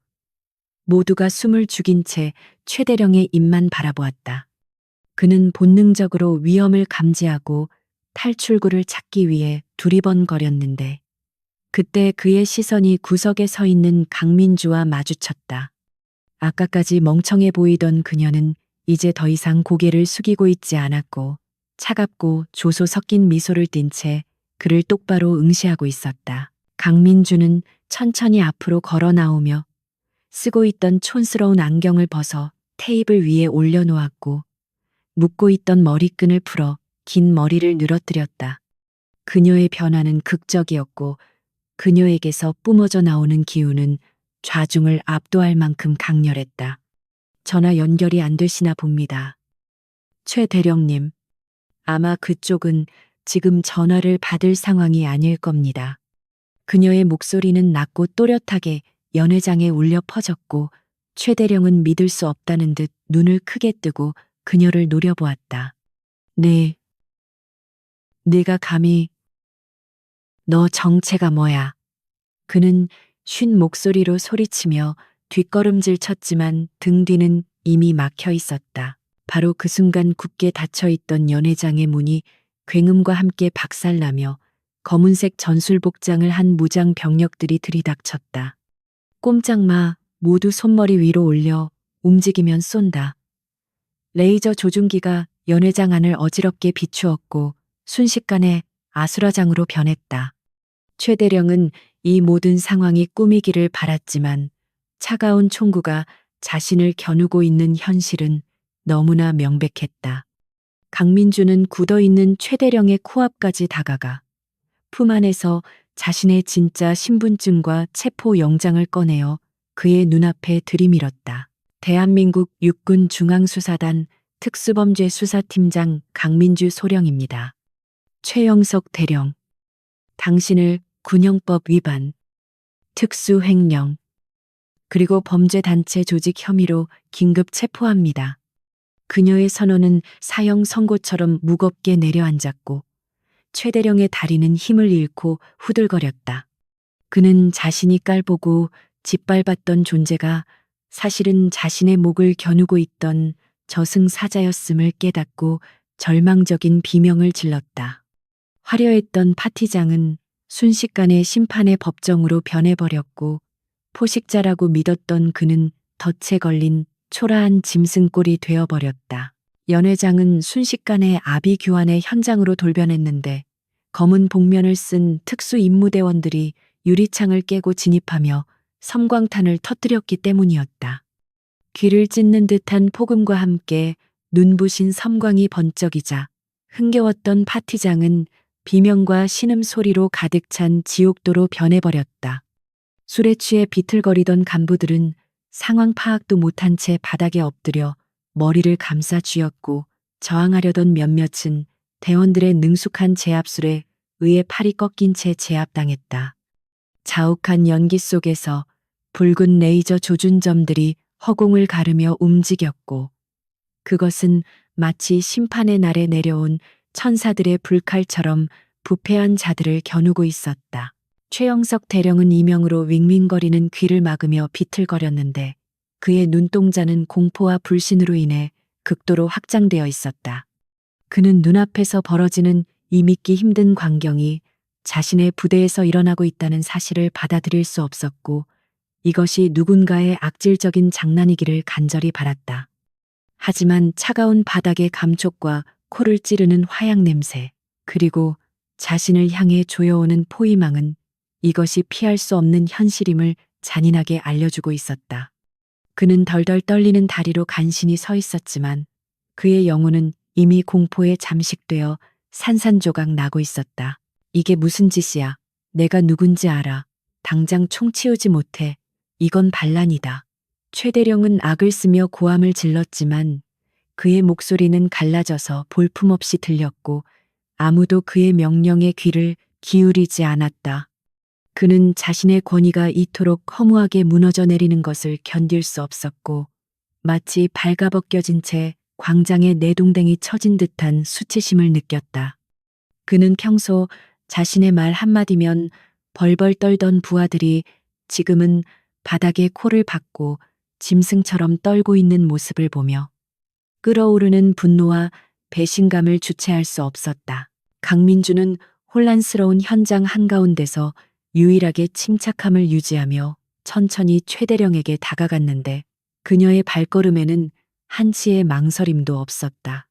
모두가 숨을 죽인 채 최대령의 입만 바라보았다. 그는 본능적으로 위험을 감지하고 탈출구를 찾기 위해 두리번거렸는데 그때 그의 시선이 구석에 서 있는 강민주와 마주쳤다. 아까까지 멍청해 보이던 그녀는 이제 더 이상 고개를 숙이고 있지 않았고 차갑고 조소 섞인 미소를 띤 채 그를 똑바로 응시하고 있었다. 강민주는 천천히 앞으로 걸어 나오며 쓰고 있던 촌스러운 안경을 벗어 테이블 위에 올려놓았고 묶고 있던 머리끈을 풀어 긴 머리를 늘어뜨렸다. 그녀의 변화는 극적이었고 그녀에게서 뿜어져 나오는 기운은 좌중을 압도할 만큼 강렬했다. 전화 연결이 안 되시나 봅니다. 최 대령님, 아마 그쪽은 지금 전화를 받을 상황이 아닐 겁니다. 그녀의 목소리는 낮고 또렷하게 연회장에 울려 퍼졌고 최 대령은 믿을 수 없다는 듯 눈을 크게 뜨고 그녀를 노려보았다. 네. 네가 감히 너 정체가 뭐야? 그는 쉰 목소리로 소리치며 뒷걸음질 쳤지만 등 뒤는 이미 막혀 있었다. 바로 그 순간 굳게 닫혀 있던 연회장의 문이 굉음과 함께 박살나며 검은색 전술복장을 한 무장 병력들이 들이닥쳤다. 꼼짝 마, 모두 손머리 위로 올려 움직이면 쏜다. 레이저 조준기가 연회장 안을 어지럽게 비추었고 순식간에 아수라장으로 변했다. 최 대령은 이 모든 상황이 꿈이기를 바랐지만 차가운 총구가 자신을 겨누고 있는 현실은 너무나 명백했다. 강민주는 굳어있는 최 대령의 코앞까지 다가가 품 안에서 자신의 진짜 신분증과 체포 영장을 꺼내어 그의 눈앞에 들이밀었다. 대한민국 육군 중앙수사단 특수범죄수사팀장 강민주 소령입니다. 최영석 대령, 당신을 군형법 위반, 특수횡령, 그리고 범죄단체 조직 혐의로 긴급 체포합니다. 그녀의 선언은 사형 선고처럼 무겁게 내려앉았고 최 대령의 다리는 힘을 잃고 후들거렸다. 그는 자신이 깔보고 짓밟았던 존재가 사실은 자신의 목을 겨누고 있던 저승사자였음을 깨닫고 절망적인 비명을 질렀다. 화려했던 파티장은 순식간에 심판의 법정으로 변해버렸고 포식자라고 믿었던 그는 덫에 걸린 초라한 짐승꼴이 되어버렸다. 연회장은 순식간에 아비규환의 현장으로 돌변했는데 검은 복면을 쓴 특수임무대원들이 유리창을 깨고 진입하며 섬광탄을 터뜨렸기 때문이었다. 귀를 찢는 듯한 폭음과 함께 눈부신 섬광이 번쩍이자 흥겨웠던 파티장은 비명과 신음소리로 가득 찬 지옥도로 변해버렸다. 술에 취해 비틀거리던 간부들은 상황 파악도 못한 채 바닥에 엎드려 머리를 감싸 쥐었고 저항하려던 몇몇은 대원들의 능숙한 제압술에 의해 팔이 꺾인 채 제압당했다. 자욱한 연기 속에서 붉은 레이저 조준점들이 허공을 가르며 움직였고 그것은 마치 심판의 날에 내려온 천사들의 불칼처럼 부패한 자들을 겨누고 있었다. 최영석 대령은 이명으로 윙윙거리는 귀를 막으며 비틀거렸는데 그의 눈동자는 공포와 불신으로 인해 극도로 확장되어 있었다. 그는 눈앞에서 벌어지는 이 믿기 힘든 광경이 자신의 부대에서 일어나고 있다는 사실을 받아들일 수 없었고 이것이 누군가의 악질적인 장난이기를 간절히 바랐다. 하지만 차가운 바닥의 감촉과 코를 찌르는 화약 냄새, 그리고 자신을 향해 조여오는 포위망은 이것이 피할 수 없는 현실임을 잔인하게 알려주고 있었다. 그는 덜덜 떨리는 다리로 간신히 서 있었지만 그의 영혼은 이미 공포에 잠식되어 산산조각 나고 있었다. 이게 무슨 짓이야. 내가 누군지 알아. 당장 총 치우지 못해. 이건 반란이다. 최 대령은 악을 쓰며 고함을 질렀지만 그의 목소리는 갈라져서 볼품없이 들렸고 아무도 그의 명령에 귀를 기울이지 않았다. 그는 자신의 권위가 이토록 허무하게 무너져 내리는 것을 견딜 수 없었고 마치 발가벗겨진 채 광장에 내동댕이 처진 듯한 수치심을 느꼈다. 그는 평소 자신의 말 한마디면 벌벌 떨던 부하들이 지금은 바닥에 코를 박고 짐승처럼 떨고 있는 모습을 보며 끓어오르는 분노와 배신감을 주체할 수 없었다. 강민주는 혼란스러운 현장 한가운데서 유일하게 침착함을 유지하며 천천히 최대령에게 다가갔는데 그녀의 발걸음에는 한치의 망설임도 없었다.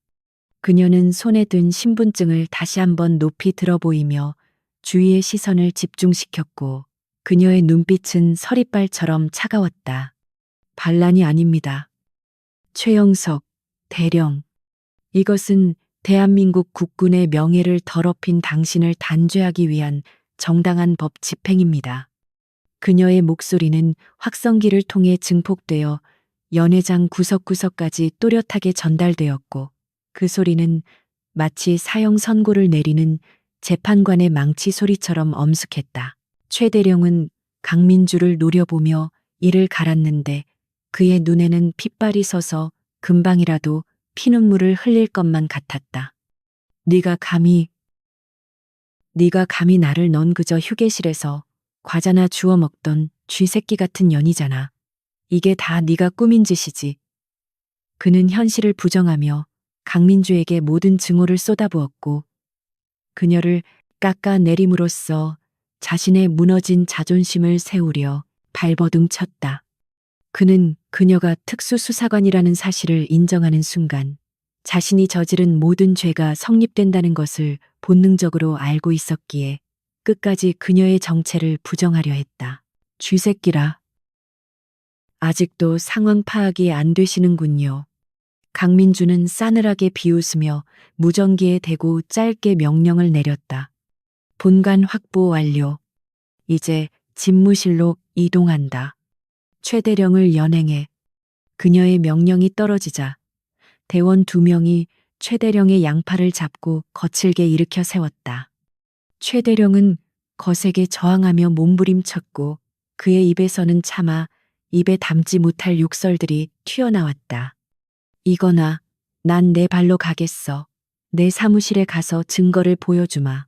그녀는 손에 든 신분증을 다시 한번 높이 들어 보이며 주위의 시선을 집중시켰고 그녀의 눈빛은 서리발처럼 차가웠다. 반란이 아닙니다. 최영석, 대령. 이것은 대한민국 국군의 명예를 더럽힌 당신을 단죄하기 위한 정당한 법 집행입니다. 그녀의 목소리는 확성기를 통해 증폭되어 연회장 구석구석까지 또렷하게 전달되었고 그 소리는 마치 사형 선고를 내리는 재판관의 망치 소리처럼 엄숙했다. 최대령은 강민주를 노려보며 이를 갈았는데 그의 눈에는 핏발이 서서 금방이라도 피눈물을 흘릴 것만 같았다. 네가 감히 나를 넌 그저 휴게실에서 과자나 주워 먹던 쥐새끼 같은 년이잖아. 이게 다 네가 꾸민 짓이지. 그는 현실을 부정하며 강민주에게 모든 증오를 쏟아부었고 그녀를 깎아내림으로써 자신의 무너진 자존심을 세우려 발버둥 쳤다. 그는 그녀가 특수수사관이라는 사실을 인정하는 순간 자신이 저지른 모든 죄가 성립된다는 것을 본능적으로 알고 있었기에 끝까지 그녀의 정체를 부정하려 했다. 쥐새끼라. 아직도 상황 파악이 안 되시는군요. 강민주는 싸늘하게 비웃으며 무전기에 대고 짧게 명령을 내렸다. 본관 확보 완료. 이제 집무실로 이동한다. 최대령을 연행해. 그녀의 명령이 떨어지자 대원 2명이 최대령의 양팔을 잡고 거칠게 일으켜 세웠다. 최대령은 거세게 저항하며 몸부림쳤고 그의 입에서는 차마 입에 담지 못할 욕설들이 튀어나왔다. 이거나 난 내 발로 가겠어. 내 사무실에 가서 증거를 보여주마.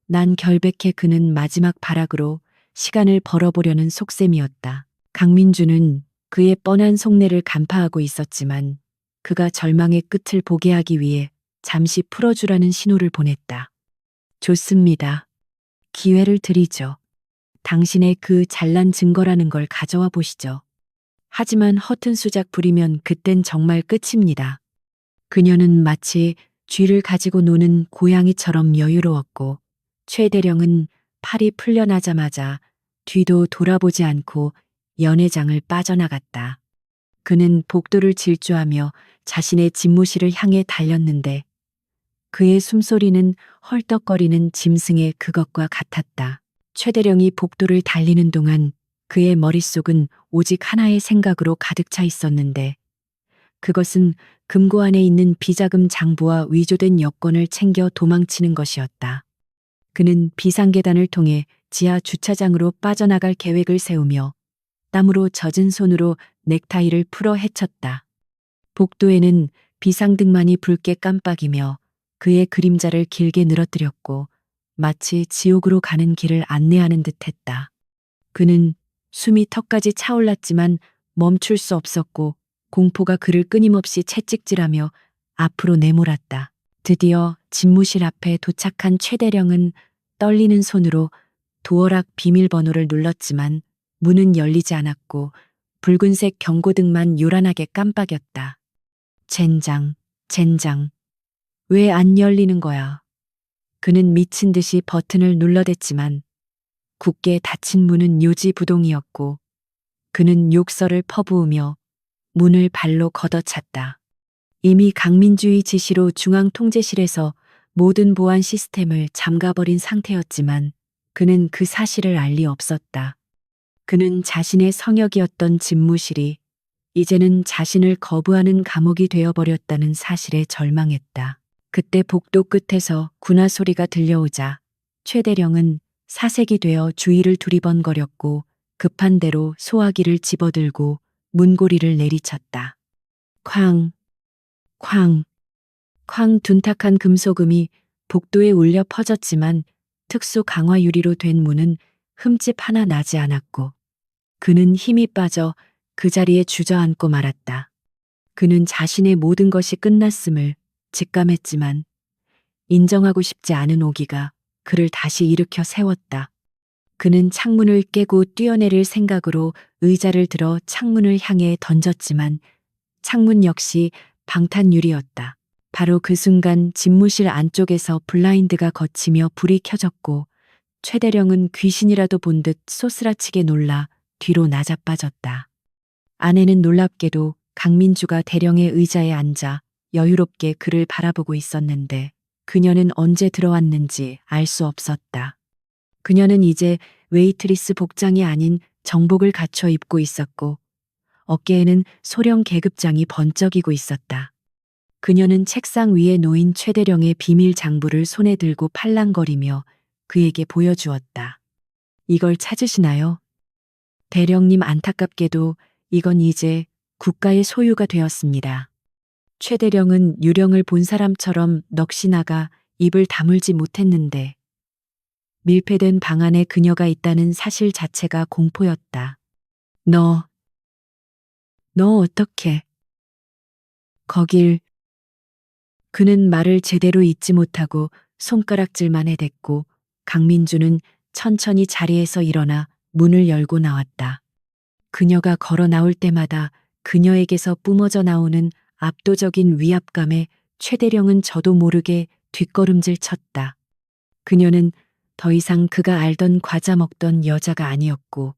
난 결백해. 그는 마지막 발악으로 시간을 벌어보려는 속셈이었다. 강민주는 그의 뻔한 속내를 간파하고 있었지만 그가 절망의 끝을 보게 하기 위해 잠시 풀어주라는 신호를 보냈다. 좋습니다. 기회를 드리죠. 당신의 그 잘난 증거라는 걸 가져와 보시죠. 하지만 허튼 수작 부리면 그땐 정말 끝입니다. 그녀는 마치 쥐를 가지고 노는 고양이처럼 여유로웠고 최대령은 팔이 풀려나자마자 뒤도 돌아보지 않고 연회장을 빠져나갔다. 그는 복도를 질주하며 자신의 집무실을 향해 달렸는데 그의 숨소리는 헐떡거리는 짐승의 그것과 같았다. 최대령이 복도를 달리는 동안 그의 머릿속은 오직 하나의 생각으로 가득 차 있었는데 그것은 금고 안에 있는 비자금 장부와 위조된 여권을 챙겨 도망치는 것이었다. 그는 비상계단을 통해 지하 주차장으로 빠져나갈 계획을 세우며 땀으로 젖은 손으로 넥타이를 풀어 헤쳤다. 복도에는 비상등만이 붉게 깜빡이며 그의 그림자를 길게 늘어뜨렸고 마치 지옥으로 가는 길을 안내하는 듯했다. 그는 숨이 턱까지 차올랐지만 멈출 수 없었고 공포가 그를 끊임없이 채찍질하며 앞으로 내몰았다. 드디어 집무실 앞에 도착한 최대령은 떨리는 손으로 도어락 비밀번호를 눌렀지만 문은 열리지 않았고 붉은색 경고등만 요란하게 깜빡였다. 젠장, 젠장. 왜 안 열리는 거야? 그는 미친 듯이 버튼을 눌러댔지만 굳게 닫힌 문은 요지부동이었고 그는 욕설을 퍼부으며 문을 발로 걷어찼다. 이미 강민주의 지시로 중앙통제실에서 모든 보안 시스템을 잠가버린 상태였지만 그는 그 사실을 알 리 없었다. 그는 자신의 성역이었던 집무실이 이제는 자신을 거부하는 감옥이 되어버렸다는 사실에 절망했다. 그때 복도 끝에서 군화 소리가 들려오자 최 대령은 사색이 되어 주위를 두리번거렸고 급한 대로 소화기를 집어들고 문고리를 내리쳤다. 쾅, 쾅, 쾅 둔탁한 금소금이 복도에 울려 퍼졌지만 특수 강화 유리로 된 문은 흠집 하나 나지 않았고 그는 힘이 빠져 그 자리에 주저앉고 말았다. 그는 자신의 모든 것이 끝났음을 직감했지만 인정하고 싶지 않은 오기가 그를 다시 일으켜 세웠다. 그는 창문을 깨고 뛰어내릴 생각으로 의자를 들어 창문을 향해 던졌지만 창문 역시 방탄유리였다. 바로 그 순간 집무실 안쪽에서 블라인드가 걷히며 불이 켜졌고 최 대령은 귀신이라도 본 듯 소스라치게 놀라 뒤로 나자빠졌다. 아내는 놀랍게도 강민주가 대령의 의자에 앉아 여유롭게 그를 바라보고 있었는데 그녀는 언제 들어왔는지 알 수 없었다. 그녀는 이제 웨이트리스 복장이 아닌 정복을 갖춰 입고 있었고 어깨에는 소령 계급장이 번쩍이고 있었다. 그녀는 책상 위에 놓인 최 대령의 비밀 장부를 손에 들고 팔랑거리며 그에게 보여주었다. 이걸 찾으시나요? 대령님, 안타깝게도 이건 이제 국가의 소유가 되었습니다. 최 대령은 유령을 본 사람처럼 넋이 나가 입을 다물지 못했는데 밀폐된 방 안에 그녀가 있다는 사실 자체가 공포였다. 너 어떻게 거길. 그는 말을 제대로 잇지 못하고 손가락질만 해댔고 강민주는 천천히 자리에서 일어나 문을 열고 나왔다. 그녀가 걸어 나올 때마다 그녀에게서 뿜어져 나오는 압도적인 위압감에 최 대령은 저도 모르게 뒷걸음질 쳤다. 그녀는 더 이상 그가 알던 과자 먹던 여자가 아니었고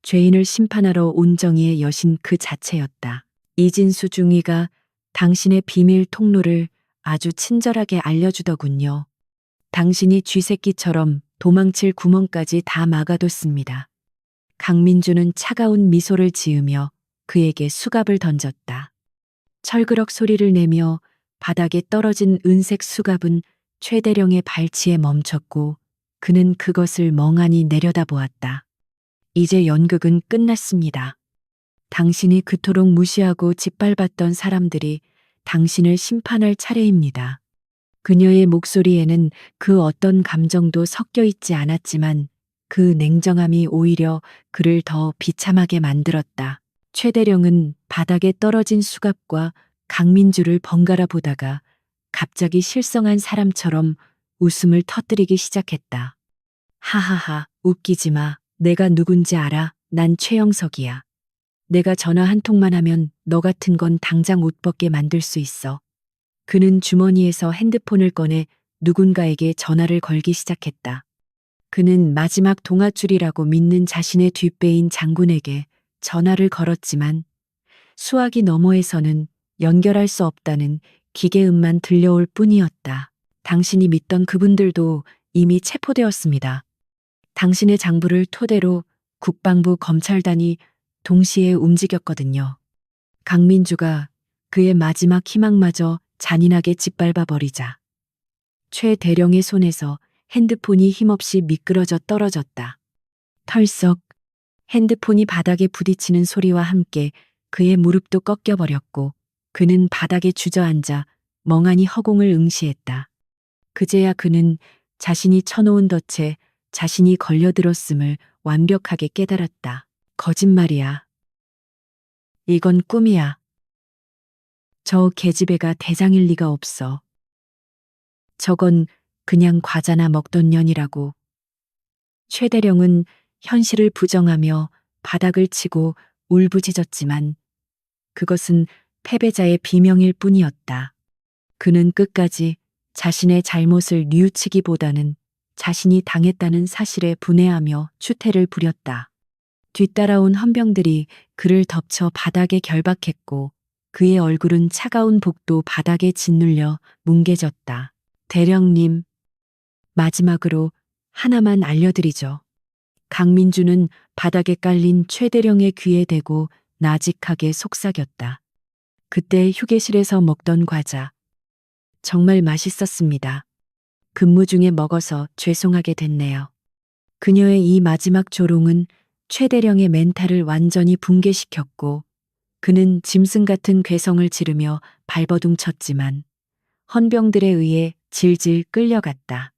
죄인을 심판하러 온 정의의 여신 그 자체였다. 이진수 중위가 당신의 비밀 통로를 아주 친절하게 알려주더군요. 당신이 쥐새끼처럼 도망칠 구멍까지 다 막아뒀습니다. 강민주는 차가운 미소를 지으며 그에게 수갑을 던졌다. 철그럭 소리를 내며 바닥에 떨어진 은색 수갑은 최 대령의 발치에 멈췄고 그는 그것을 멍하니 내려다보았다. 이제 연극은 끝났습니다. 당신이 그토록 무시하고 짓밟았던 사람들이 당신을 심판할 차례입니다. 그녀의 목소리에는 그 어떤 감정도 섞여 있지 않았지만 그 냉정함이 오히려 그를 더 비참하게 만들었다. 최 대령은 바닥에 떨어진 수갑과 강민주를 번갈아 보다가 갑자기 실성한 사람처럼 웃음을 터뜨리기 시작했다. 하하하, 웃기지 마. 내가 누군지 알아? 난 최영석이야. 내가 전화 한 통만 하면 너 같은 건 당장 옷 벗게 만들 수 있어. 그는 주머니에서 핸드폰을 꺼내 누군가에게 전화를 걸기 시작했다. 그는 마지막 동아줄이라고 믿는 자신의 뒷배인 장군에게 전화를 걸었지만 수화기 너머에서는 연결할 수 없다는 기계음만 들려올 뿐이었다. 당신이 믿던 그분들도 이미 체포되었습니다. 당신의 장부를 토대로 국방부 검찰단이 동시에 움직였거든요. 강민주가 그의 마지막 희망마저 잔인하게 짓밟아 버리자 최 대령의 손에서 핸드폰이 힘없이 미끄러져 떨어졌다. 털썩. 핸드폰이 바닥에 부딪히는 소리와 함께 그의 무릎도 꺾여버렸고 그는 바닥에 주저앉아 멍하니 허공을 응시했다. 그제야 그는 자신이 쳐놓은 덫에 자신이 걸려들었음을 완벽하게 깨달았다. 거짓말이야. 이건 꿈이야. 저 계집애가 대장일 리가 없어. 저건 그냥 과자나 먹던 년이라고. 최 대령은 현실을 부정하며 바닥을 치고 울부짖었지만 그것은 패배자의 비명일 뿐이었다. 그는 끝까지 자신의 잘못을 뉘우치기보다는 자신이 당했다는 사실에 분해하며 추태를 부렸다. 뒤따라온 헌병들이 그를 덮쳐 바닥에 결박했고 그의 얼굴은 차가운 복도 바닥에 짓눌려 뭉개졌다. 대령님, 마지막으로 하나만 알려드리죠. 강민주는 바닥에 깔린 최 대령의 귀에 대고 나직하게 속삭였다. 그때 휴게실에서 먹던 과자. 정말 맛있었습니다. 근무 중에 먹어서 죄송하게 됐네요. 그녀의 이 마지막 조롱은 최대령의 멘탈을 완전히 붕괴시켰고 그는 짐승 같은 괴성을 지르며 발버둥 쳤지만 헌병들에 의해 질질 끌려갔다.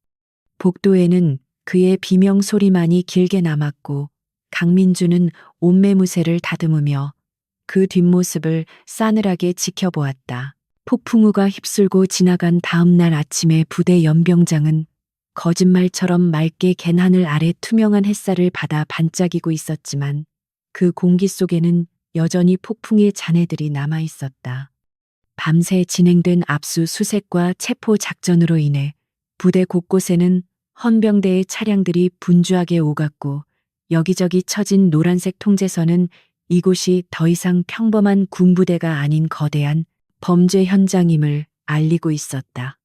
복도에는 그의 비명 소리만이 길게 남았고 강민주는 옷매무새를 다듬으며 그 뒷모습을 싸늘하게 지켜보았다. 폭풍우가 휩쓸고 지나간 다음 날 아침에 부대 연병장은 거짓말처럼 맑게 갠 하늘 아래 투명한 햇살을 받아 반짝이고 있었지만 그 공기 속에는 여전히 폭풍의 잔해들이 남아 있었다. 밤새 진행된 압수수색과 체포 작전으로 인해 부대 곳곳에는 헌병대의 차량들이 분주하게 오갔고 여기저기 쳐진 노란색 통제선은 이곳이 더 이상 평범한 군부대가 아닌 거대한 범죄 현장임을 알리고 있었다.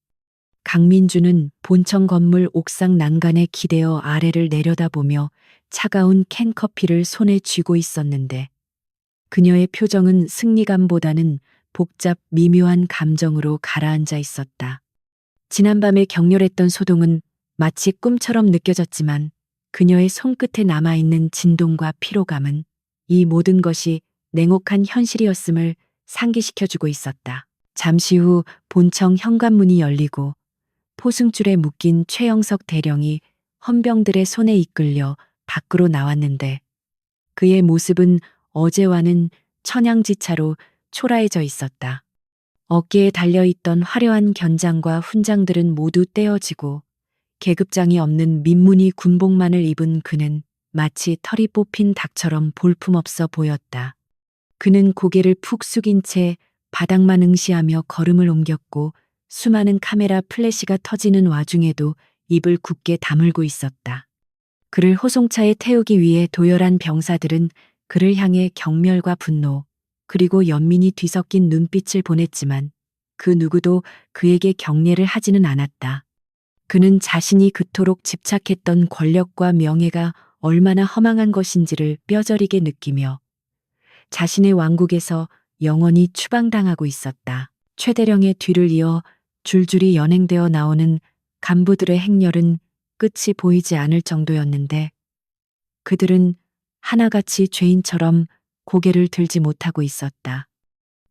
강민주는 본청 건물 옥상 난간에 기대어 아래를 내려다보며 차가운 캔커피를 손에 쥐고 있었는데 그녀의 표정은 승리감보다는 복잡 미묘한 감정으로 가라앉아 있었다. 지난밤에 격렬했던 소동은 마치 꿈처럼 느껴졌지만 그녀의 손끝에 남아있는 진동과 피로감은 이 모든 것이 냉혹한 현실이었음을 상기시켜주고 있었다. 잠시 후 본청 현관문이 열리고 포승줄에 묶인 최영석 대령이 헌병들의 손에 이끌려 밖으로 나왔는데 그의 모습은 어제와는 천양지차로 초라해져 있었다. 어깨에 달려있던 화려한 견장과 훈장들은 모두 떼어지고 계급장이 없는 민무늬 군복만을 입은 그는 마치 털이 뽑힌 닭처럼 볼품없어 보였다. 그는 고개를 푹 숙인 채 바닥만 응시하며 걸음을 옮겼고 수많은 카메라 플래시가 터지는 와중에도 입을 굳게 다물고 있었다. 그를 호송차에 태우기 위해 도열한 병사들은 그를 향해 경멸과 분노, 그리고 연민이 뒤섞인 눈빛을 보냈지만 그 누구도 그에게 경례를 하지는 않았다. 그는 자신이 그토록 집착했던 권력과 명예가 얼마나 허망한 것인지를 뼈저리게 느끼며 자신의 왕국에서 영원히 추방당하고 있었다. 최대령의 뒤를 이어 줄줄이 연행되어 나오는 간부들의 행렬은 끝이 보이지 않을 정도였는데 그들은 하나같이 죄인처럼 고개를 들지 못하고 있었다.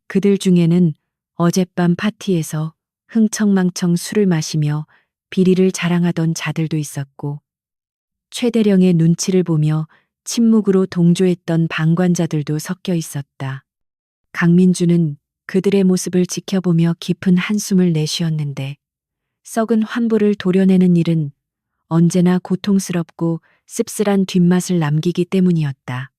그들 중에는 어젯밤 파티에서 흥청망청 술을 마시며 비리를 자랑하던 자들도 있었고 최대령의 눈치를 보며 침묵으로 동조했던 방관자들도 섞여 있었다. 강민주는 그들의 모습을 지켜보며 깊은 한숨을 내쉬었는데 썩은 환부를 도려내는 일은 언제나 고통스럽고 씁쓸한 뒷맛을 남기기 때문이었다.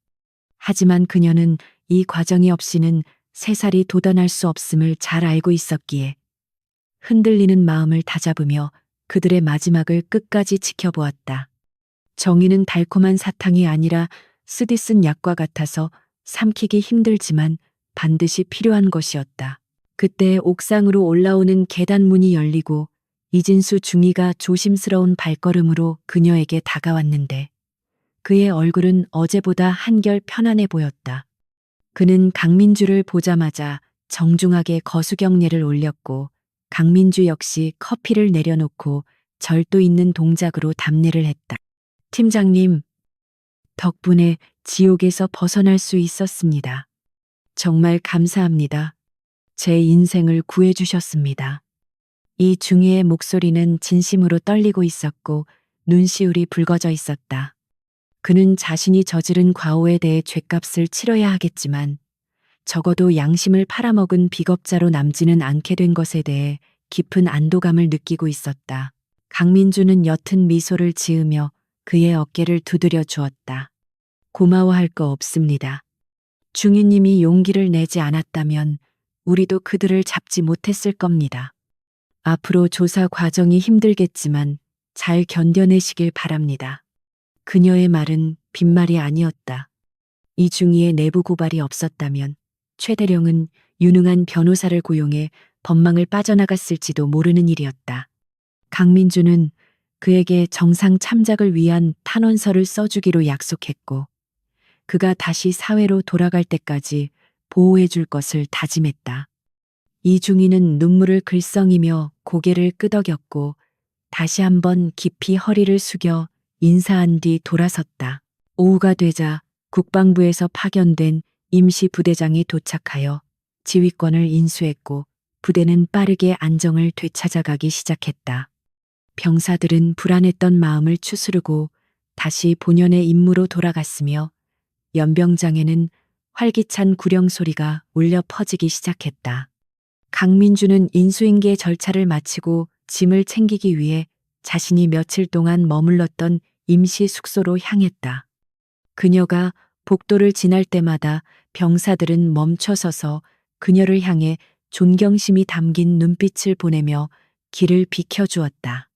하지만 그녀는 이 과정이 없이는 새살이 돋아날 수 없음을 잘 알고 있었기에 흔들리는 마음을 다잡으며 그들의 마지막을 끝까지 지켜보았다. 정의는 달콤한 사탕이 아니라 쓰디쓴 약과 같아서 삼키기 힘들지만 반드시 필요한 것이었다. 그때 옥상으로 올라오는 계단문이 열리고 이진수 중위가 조심스러운 발걸음으로 그녀에게 다가왔는데 그의 얼굴은 어제보다 한결 편안해 보였다. 그는 강민주를 보자마자 정중하게 거수경례를 올렸고 강민주 역시 커피를 내려놓고 절도 있는 동작으로 답례를 했다. 팀장님, 덕분에 지옥에서 벗어날 수 있었습니다. 정말 감사합니다. 제 인생을 구해주셨습니다. 이 중위의 목소리는 진심으로 떨리고 있었고 눈시울이 붉어져 있었다. 그는 자신이 저지른 과오에 대해 죗값을 치러야 하겠지만 적어도 양심을 팔아먹은 비겁자로 남지는 않게 된 것에 대해 깊은 안도감을 느끼고 있었다. 강민주는 옅은 미소를 지으며 그의 어깨를 두드려 주었다. 고마워할 거 없습니다. 중위님이 용기를 내지 않았다면 우리도 그들을 잡지 못했을 겁니다. 앞으로 조사 과정이 힘들겠지만 잘 견뎌내시길 바랍니다. 그녀의 말은 빈말이 아니었다. 이 중위에 내부 고발이 없었다면 최대령은 유능한 변호사를 고용해 법망을 빠져나갔을지도 모르는 일이었다. 강민주는 그에게 정상 참작을 위한 탄원서를 써주기로 약속했고 그가 다시 사회로 돌아갈 때까지 보호해 줄 것을 다짐했다. 이중희는 눈물을 글썽이며 고개를 끄덕였고 다시 한번 깊이 허리를 숙여 인사한 뒤 돌아섰다. 오후가 되자 국방부에서 파견된 임시 부대장이 도착하여 지휘권을 인수했고 부대는 빠르게 안정을 되찾아가기 시작했다. 병사들은 불안했던 마음을 추스르고 다시 본연의 임무로 돌아갔으며 연병장에는 활기찬 구령 소리가 울려 퍼지기 시작했다. 강민주는 인수인계 절차를 마치고 짐을 챙기기 위해 자신이 며칠 동안 머물렀던 임시 숙소로 향했다. 그녀가 복도를 지날 때마다 병사들은 멈춰서서 그녀를 향해 존경심이 담긴 눈빛을 보내며 길을 비켜주었다.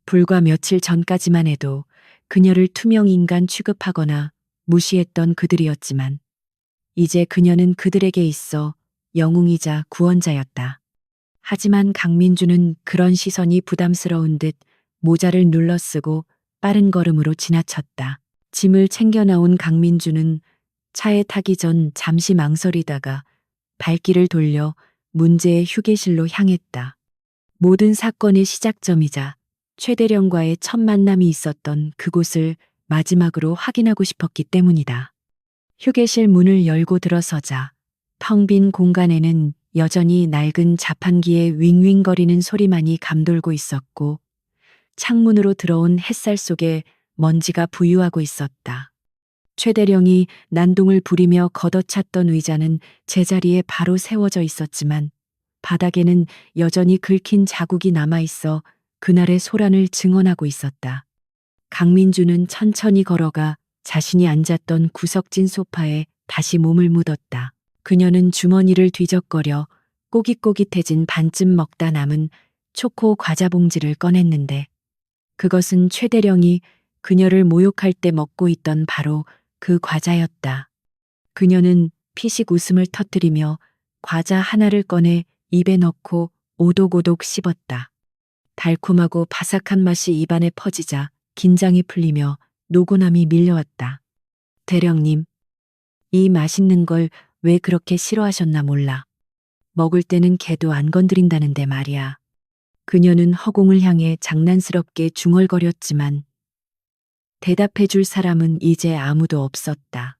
불과 며칠 전까지만 해도 그녀를 투명 인간 취급하거나 무시했던 그들이었지만 이제 그녀는 그들에게 있어 영웅이자 구원자였다. 하지만 강민주는 그런 시선이 부담스러운 듯 모자를 눌러쓰고 빠른 걸음으로 지나쳤다. 짐을 챙겨 나온 강민주는 차에 타기 전 잠시 망설이다가 발길을 돌려 문제의 휴게실로 향했다. 모든 사건의 시작점이자 최대령과의 첫 만남이 있었던 그곳을 마지막으로 확인하고 싶었기 때문이다. 휴게실 문을 열고 들어서자 텅 빈 공간에는 여전히 낡은 자판기의 윙윙거리는 소리만이 감돌고 있었고 창문으로 들어온 햇살 속에 먼지가 부유하고 있었다. 최대령이 난동을 부리며 걷어찼던 의자는 제자리에 바로 세워져 있었지만 바닥에는 여전히 긁힌 자국이 남아있어 그날의 소란을 증언하고 있었다. 강민주는 천천히 걸어가 자신이 앉았던 구석진 소파에 다시 몸을 묻었다. 그녀는 주머니를 뒤적거려 꼬깃꼬깃해진 반쯤 먹다 남은 초코 과자 봉지를 꺼냈는데 그것은 최대령이 그녀를 모욕할 때 먹고 있던 바로 그 과자였다. 그녀는 피식 웃음을 터뜨리며 과자 하나를 꺼내 입에 넣고 오독오독 씹었다. 달콤하고 바삭한 맛이 입안에 퍼지자 긴장이 풀리며 노곤함이 밀려왔다. 대령님, 이 맛있는 걸 왜 그렇게 싫어하셨나 몰라. 먹을 때는 걔도 안 건드린다는데 말이야. 그녀는 허공을 향해 장난스럽게 중얼거렸지만 대답해 줄 사람은 이제 아무도 없었다.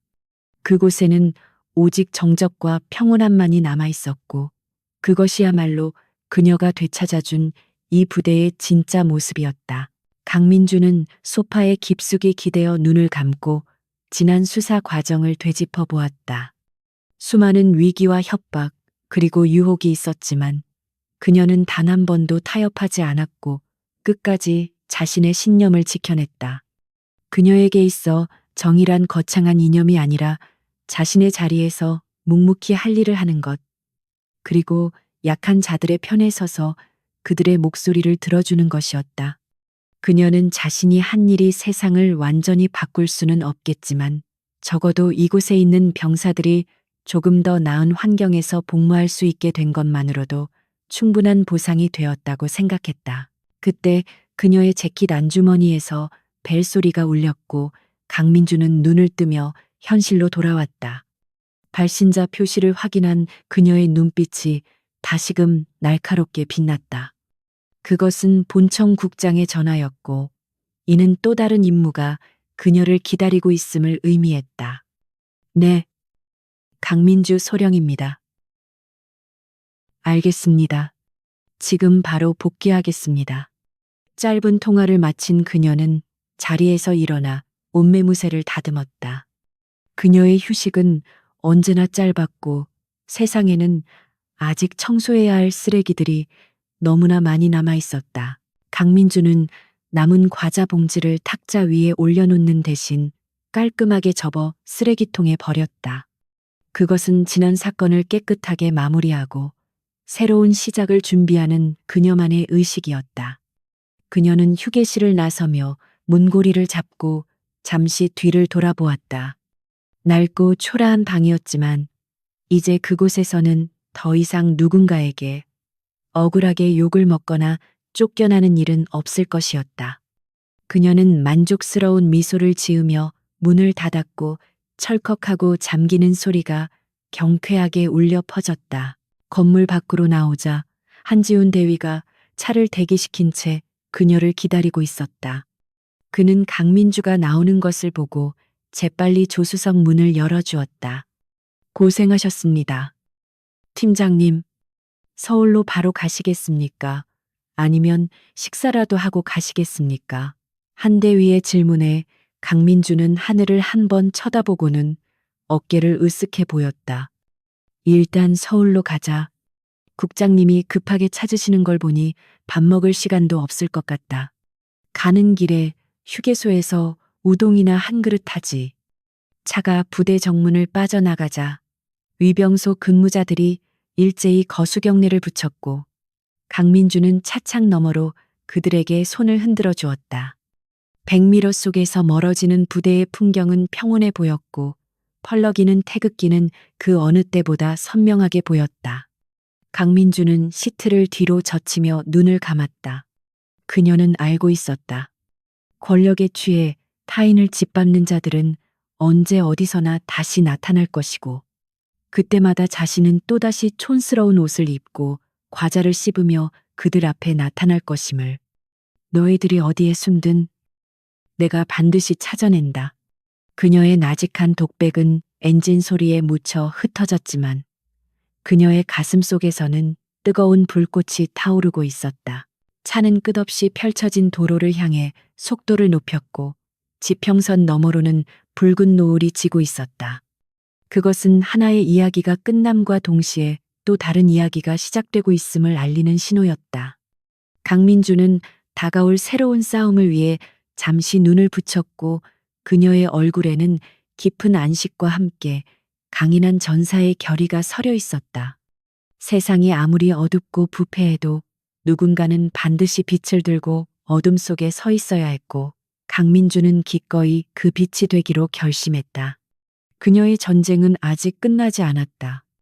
그곳에는 오직 정적과 평온함만이 남아 있었고 그것이야말로 그녀가 되찾아준 이 부대의 진짜 모습이었다. 강민주는 소파에 깊숙이 기대어 눈을 감고 지난 수사 과정을 되짚어 보았다. 수많은 위기와 협박 그리고 유혹이 있었지만 그녀는 단 한 번도 타협하지 않았고 끝까지 자신의 신념을 지켜냈다. 그녀에게 있어 정의란 거창한 이념이 아니라 자신의 자리에서 묵묵히 할 일을 하는 것, 그리고 약한 자들의 편에 서서 그들의 목소리를 들어주는 것이었다. 그녀는 자신이 한 일이 세상을 완전히 바꿀 수는 없겠지만 적어도 이곳에 있는 병사들이 조금 더 나은 환경에서 복무할 수 있게 된 것만으로도 충분한 보상이 되었다고 생각했다. 그때 그녀의 재킷 안주머니에서 벨소리가 울렸고 강민주는 눈을 뜨며 현실로 돌아왔다. 발신자 표시를 확인한 그녀의 눈빛이 다시금 날카롭게 빛났다. 그것은 본청 국장의 전화였고 이는 또 다른 임무가 그녀를 기다리고 있음을 의미했다. 네, 강민주 소령입니다. 알겠습니다. 지금 바로 복귀하겠습니다. 짧은 통화를 마친 그녀는 자리에서 일어나 옷매무새를 다듬었다. 그녀의 휴식은 언제나 짧았고 세상에는 아직 청소해야 할 쓰레기들이 너무나 많이 남아 있었다. 강민주는 남은 과자 봉지를 탁자 위에 올려놓는 대신 깔끔하게 접어 쓰레기통에 버렸다. 그것은 지난 사건을 깨끗하게 마무리하고 새로운 시작을 준비하는 그녀만의 의식이었다. 그녀는 휴게실을 나서며 문고리를 잡고 잠시 뒤를 돌아보았다. 낡고 초라한 방이었지만 이제 그곳에서는 더 이상 누군가에게 억울하게 욕을 먹거나 쫓겨나는 일은 없을 것이었다. 그녀는 만족스러운 미소를 지으며 문을 닫았고 철컥하고 잠기는 소리가 경쾌하게 울려 퍼졌다. 건물 밖으로 나오자 한지훈 대위가 차를 대기시킨 채 그녀를 기다리고 있었다. 그는 강민주가 나오는 것을 보고 재빨리 조수석 문을 열어주었다. 고생하셨습니다. 팀장님, 서울로 바로 가시겠습니까? 아니면 식사라도 하고 가시겠습니까? 한대위의 질문에 강민주는 하늘을 한 번 쳐다보고는 어깨를 으쓱해 보였다. 일단 서울로 가자. 국장님이 급하게 찾으시는 걸 보니 밥 먹을 시간도 없을 것 같다. 가는 길에 휴게소에서 우동이나 한 그릇 하지. 차가 부대 정문을 빠져나가자 위병소 근무자들이 일제히 거수경례를 붙였고 강민주는 차창 너머로 그들에게 손을 흔들어 주었다. 백미러 속에서 멀어지는 부대의 풍경은 평온해 보였고 펄럭이는 태극기는 그 어느 때보다 선명하게 보였다. 강민주는 시트를 뒤로 젖히며 눈을 감았다. 그녀는 알고 있었다. 권력에 취해 타인을 짓밟는 자들은 언제 어디서나 다시 나타날 것이고 그때마다 자신은 또다시 촌스러운 옷을 입고 과자를 씹으며 그들 앞에 나타날 것임을. 너희들이 어디에 숨든 내가 반드시 찾아낸다. 그녀의 나직한 독백은 엔진 소리에 묻혀 흩어졌지만 그녀의 가슴 속에서는 뜨거운 불꽃이 타오르고 있었다. 차는 끝없이 펼쳐진 도로를 향해 속도를 높였고 지평선 너머로는 붉은 노을이 지고 있었다. 그것은 하나의 이야기가 끝남과 동시에 또 다른 이야기가 시작되고 있음을 알리는 신호였다. 강민주는 다가올 새로운 싸움을 위해 잠시 눈을 붙였고 그녀의 얼굴에는 깊은 안식과 함께 강인한 전사의 결의가 서려 있었다. 세상이 아무리 어둡고 부패해도 누군가는 반드시 빛을 들고 어둠 속에 서 있어야 했고 강민주는 기꺼이 그 빛이 되기로 결심했다. 그녀의 전쟁은 아직 끝나지 않았다.